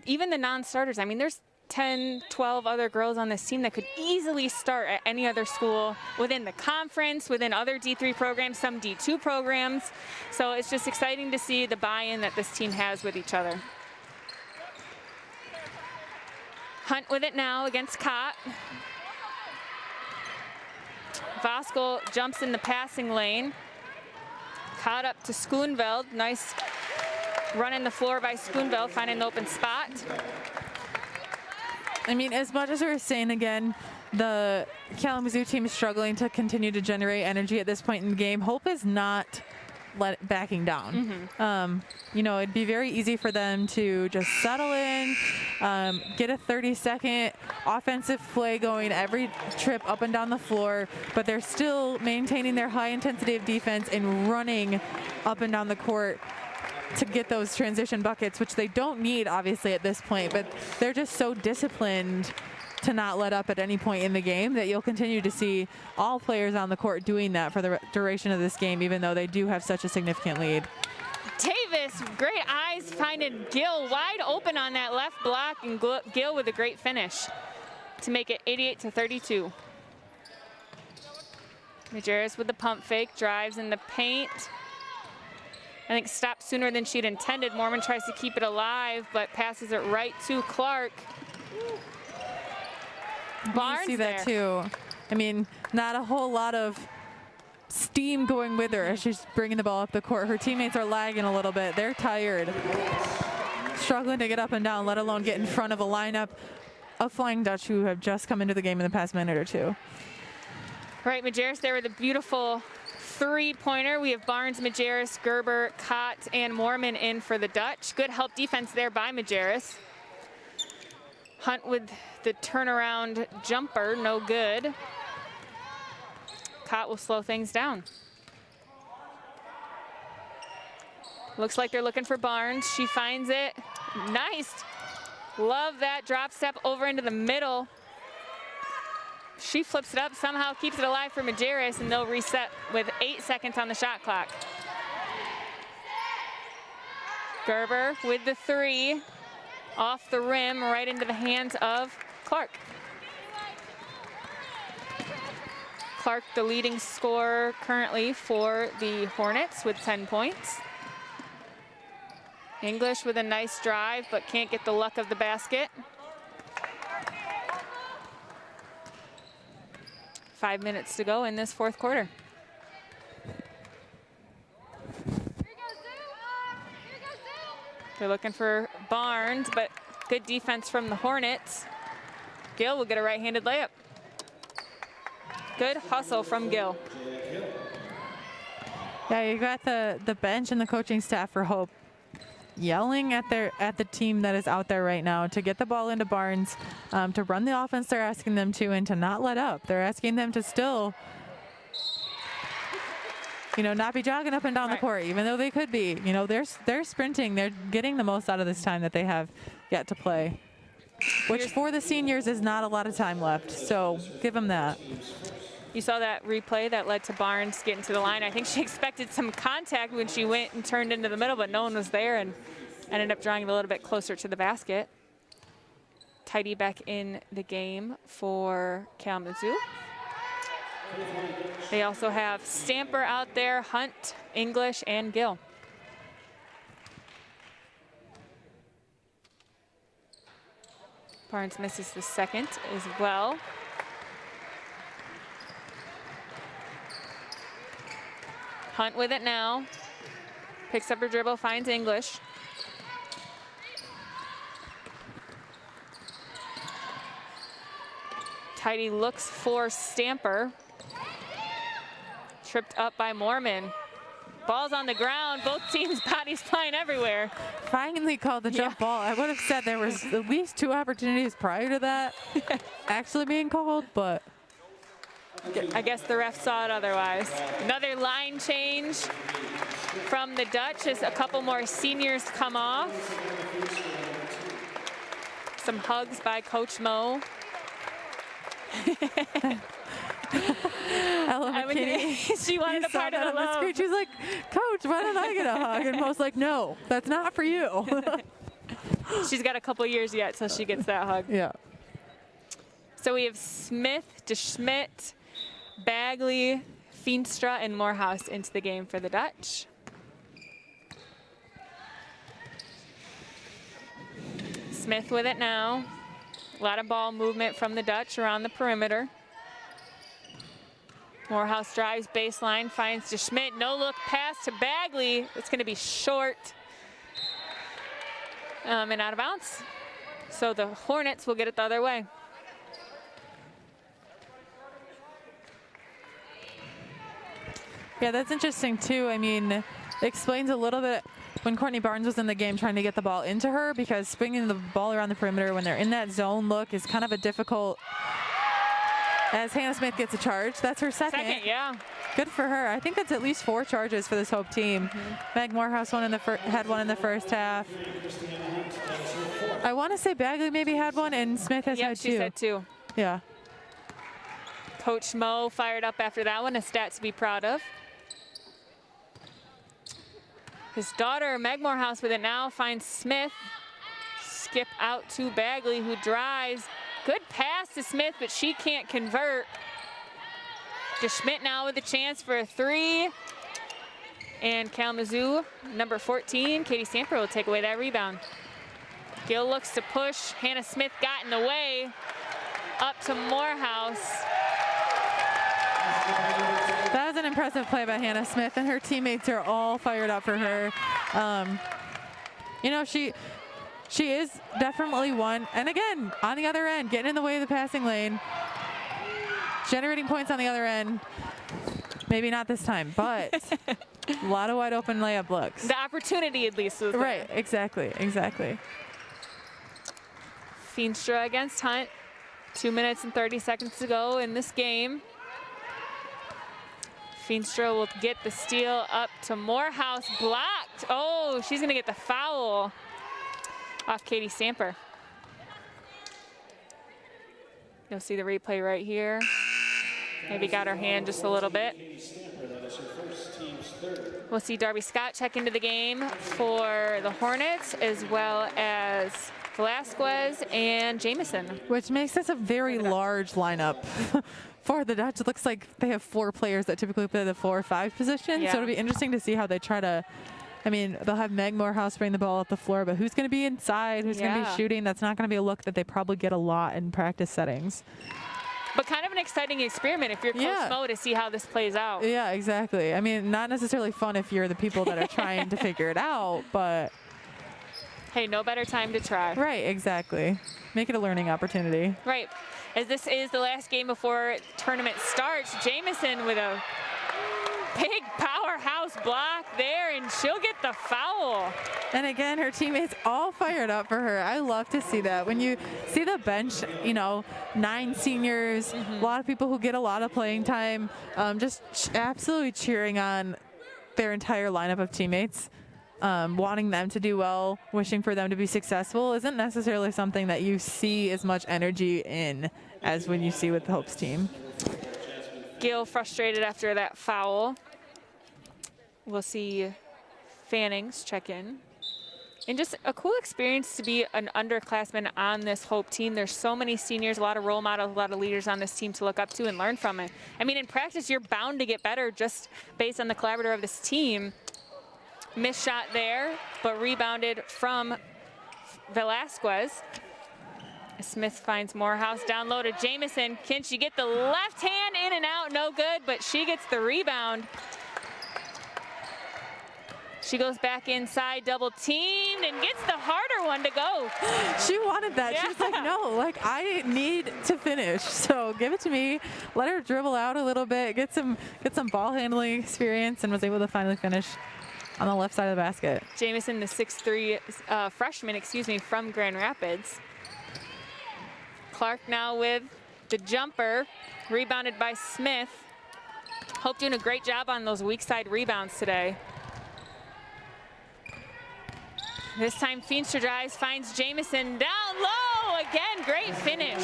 even the non-starters. I mean, there's 10, 12 other girls on this team that could easily start at any other school within the conference, within other D3 programs, some D2 programs. So it's just exciting to see the buy-in that this team has with each other. Hunt with it now against Cott. Voskuhl jumps in the passing lane. Caught up to Schoonveld. Nice run in the floor by Schoonveld, finding an open spot. I mean, as much as we were saying again, the Kalamazoo team is struggling to continue to generate energy at this point in the game. Hope is not backing down. You know, it'd be very easy for them to just settle in, get a 30-second offensive play going every trip up and down the floor, but they're still maintaining their high intensity of defense and running up and down the court to get those transition buckets, which they don't need obviously at this point, but they're just so disciplined to not let up at any point in the game that you'll continue to see all players on the court doing that for the duration of this game, even though they do have such a significant lead. Davis, great eyes, finding Gill wide open on that left block, and Gill with a great finish to make it 88-32. Majerus with the pump fake, drives in the paint. I think stopped sooner than she'd intended. Mormon tries to keep it alive, but passes it right to Clark. Barnes you see that too. I mean, not a whole lot of steam going with her as she's bringing the ball up the court. Her teammates are lagging a little bit. They're tired, struggling to get up and down, let alone get in front of a lineup of Flying Dutch who have just come into the game in the past minute or two. Right, Majerus there with a beautiful three-pointer. We have Barnes, Majerus, Gerber, Cott, and Mormon in for the Dutch. Good help defense there by Majerus. Hunt with the turnaround jumper, no good. Cott will slow things down. Looks like they're looking for Barnes. She finds it. Nice. Love that drop step over into the middle. She flips it up, somehow keeps it alive for Majerus, and they'll reset with 8 seconds on the shot clock. Gerber with the three, off the rim, right into the hands of Clark. Clark, the leading scorer currently for the Hornets with 10 points. English with a nice drive, but can't get the luck of the basket. 5 minutes to go in this fourth quarter. They're looking for Barnes, but good defense from the Hornets. Gill will get a right-handed layup. Good hustle from Gill. Yeah, you got the bench and the coaching staff for Hope yelling at the team that is out there right now to get the ball into Barnes, to run the offense they're asking them to, and to not let up. They're asking them to still, you know, not be jogging up and down the court, even though they could be. You know, they're sprinting. They're getting the most out of this time that they have yet to play, which for the seniors is not a lot of time left. So give them that. You saw that replay that led to Barnes getting to the line. I think she expected some contact when she went and turned into the middle, but no one was there, and ended up drawing it a little bit closer to the basket. Tidy back in the game for Kalamazoo. They also have Stamper out there, Hunt, English, and Gill. Barnes misses the second as well. Hunt with it now. Picks up her dribble, finds English. Tidy looks for Stamper. Tripped up by Mormon. Ball's on the ground. Both teams' bodies flying everywhere. Finally called the jump ball. I would have said there was at least 2 opportunities prior to that actually being called, but I guess the ref saw it otherwise. Another line change from the Dutch as a couple more seniors come off. Some hugs by Coach Mo. Ella McKinney. She wanted a part of the love. Screen. She's like, Coach, why don't I get a hug? And Mo's like, no, that's not for you. She's got a couple years yet till she gets that hug. Yeah. So we have Smith, DeSchmidt, Bagley, Feenstra, and Morehouse into the game for the Dutch. Smith with it now. A lot of ball movement from the Dutch around the perimeter. Morehouse drives baseline, finds DeSchmidt. No look pass to Bagley. It's going to be short and out of bounds. So the Hornets will get it the other way. Yeah, that's interesting too. I mean, it explains a little bit when Courtney Barnes was in the game trying to get the ball into her, because swinging the ball around the perimeter when they're in that zone look is kind of a difficult. As Hannah Smith gets a charge, that's her second. Yeah. Good for her. I think that's at least 4 charges for this Hope team. Meg Morehouse had one in the first half. I want to say Bagley maybe had one, and Smith has had 2. She said 2. Yeah. Coach Mo fired up after that one, a stat to be proud of. His daughter, Meg Morehouse, with it now, finds Smith. Skip out to Bagley, who drives. Good pass to Smith, but she can't convert. DeSchmidt now with a chance for a 3. And Kalamazoo, number 14, Katie Stamper, will take away that rebound. Gill looks to push. Hannah Smith got in the way. Up to Morehouse. That was an impressive play by Hannah Smith, and her teammates are all fired up for her. You know, she is definitely one. And again, on the other end, getting in the way of the passing lane, generating points on the other end. Maybe not this time, but a lot of wide open layup looks. The opportunity at least was there. Right, exactly. Feenstra against Hunt. 2 minutes and 30 seconds to go in this game. Feenstra will get the steal up to Morehouse, blocked. Oh, she's gonna get the foul off Katie Stamper. You'll see the replay right here. Maybe got her hand just a little bit. We'll see Darby Scott check into the game for the Hornets, as well as Velasquez and Jamison. Which makes this a very large lineup for the Dutch. It looks like they have 4 players that typically play the 4 or 5 position. Yeah. So it'll be interesting to see how they try to, I mean, they'll have Meg Morehouse bring the ball up the floor, but who's going to be inside? Who's going to be shooting? That's not going to be a look that they probably get a lot in practice settings. But kind of an exciting experiment if you're Coach Mo to see how this plays out. Yeah, exactly. I mean, not necessarily fun if you're the people that are trying to figure it out, but hey, no better time to try. Right, exactly. Make it a learning opportunity. Right. As this is the last game before tournament starts, Jamison with a big powerhouse block there, and she'll get the foul. And again, her teammates all fired up for her. I love to see that. When you see the bench, you know, 9 seniors, a lot of people who get a lot of playing time, just absolutely cheering on their entire lineup of teammates. Wanting them to do well, wishing for them to be successful isn't necessarily something that you see as much energy in as when you see with the Hope's team. Gill frustrated after that foul. We'll see Fannings check in. And just a cool experience to be an underclassman on this Hope team. There's so many seniors, a lot of role models, a lot of leaders on this team to look up to and learn from it. I mean, in practice, you're bound to get better just based on the collaborator of this team. Missed shot there, but rebounded from Velasquez. Smith finds Morehouse down low to Jamison. Can she get the left hand in and out? No good, but she gets the rebound. She goes back inside, double teamed, and gets the harder one to go. She wanted that. Yeah. She was like, no, like, I need to finish. So give it to me. Let her dribble out a little bit, get some ball handling experience, and was able to finally finish on the left side of the basket. Jamison, the 6'3" freshman, from Grand Rapids. Clark now with the jumper, rebounded by Smith. Hope doing a great job on those weak side rebounds today. This time Feenstra drives, finds Jamison down low. Again, great finish.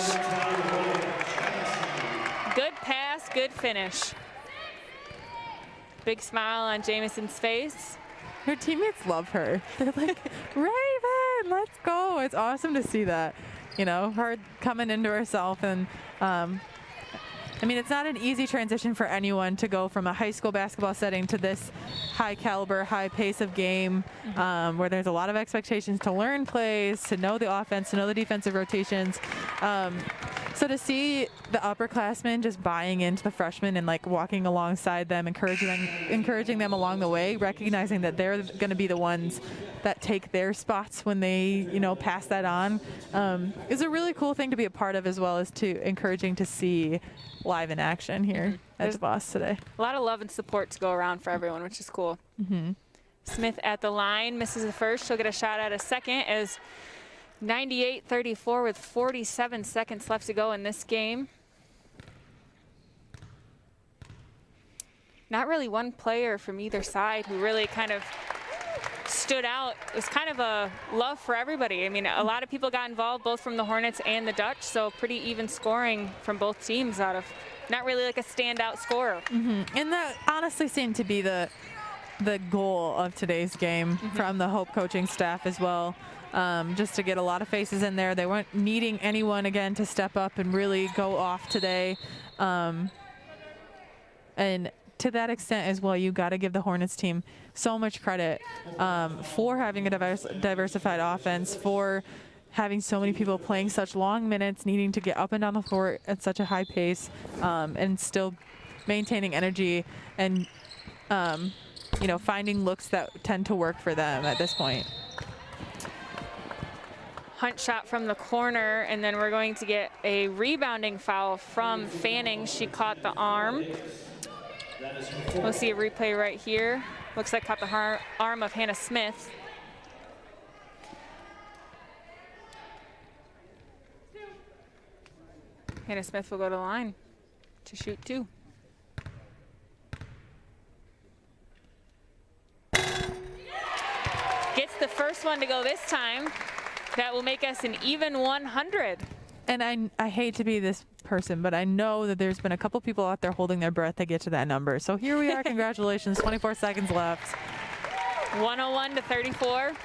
Good pass, good finish. Big smile on Jamison's face. Her teammates love her. They're like, Raven, let's go. It's awesome to see that. You know, her coming into herself. And I mean, it's not an easy transition for anyone to go from a high school basketball setting to this high caliber, high pace of game, where there's a lot of expectations to learn plays, to know the offense, to know the defensive rotations. So to see the upperclassmen just buying into the freshmen and like walking alongside them, encouraging them along the way, recognizing that they're going to be the ones that take their spots when they, you know, pass that on, is a really cool thing to be a part of, as well as to encouraging to see live in action here at DeVos today. A lot of love and support to go around for everyone, which is cool. Smith at the line, misses the first. She'll get a shot at a second as 98-34 with 47 seconds left to go in this game. Not really one player from either side who really kind of stood out. It was kind of a love for everybody. I mean, a lot of people got involved, both from the Hornets and the Dutch, so pretty even scoring from both teams out of not really like a standout scorer. And that honestly seemed to be the goal of today's game from the Hope coaching staff as well. Just to get a lot of faces in there. They weren't needing anyone again to step up and really go off today. And to that extent as well, you got to give the Hornets team so much credit for having a diversified offense, for having so many people playing such long minutes, needing to get up and down the floor at such a high pace, and still maintaining energy and you know, finding looks that tend to work for them at this point. Hunt shot from the corner, and then we're going to get a rebounding foul from Fanning. She caught the arm. We'll see a replay right here. Looks like caught the arm of Hannah Smith. Hannah Smith will go to the line to shoot two. Gets the first one to go this time. That will make us an even 100. And I hate to be this person, but I know that there's been a couple people out there holding their breath to get to that number. So here we are. Congratulations. 24 seconds left. 101-34.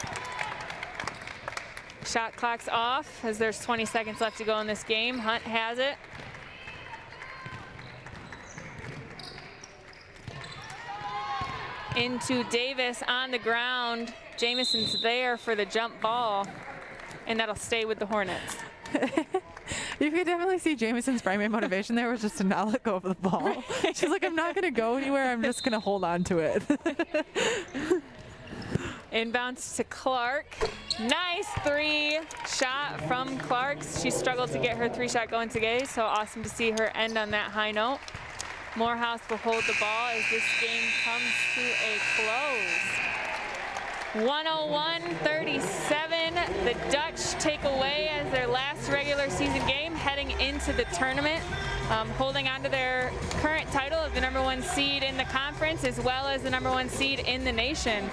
Shot clock's off as there's 20 seconds left to go in this game. Hunt has it. Into Davis on the ground. Jamison's there for the jump ball, and that'll stay with the Hornets. You could definitely see Jamison's primary motivation there was just to not let go of the ball. She's like, I'm not going to go anywhere. I'm just going to hold on to it. Inbounds to Clark. Nice three shot from Clark. She struggled to get her three-shot going today, so awesome to see her end on that high note. Morehouse will hold the ball as this game comes to a close. 101-37. The Dutch take away as their last regular season game, heading into the tournament, holding on to their current title of the #1 seed in the conference, as well as the #1 seed in the nation.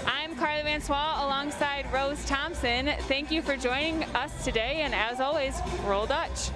I'm Carly Van Swal alongside Rose Thompson. Thank you for joining us today, and as always, roll Dutch.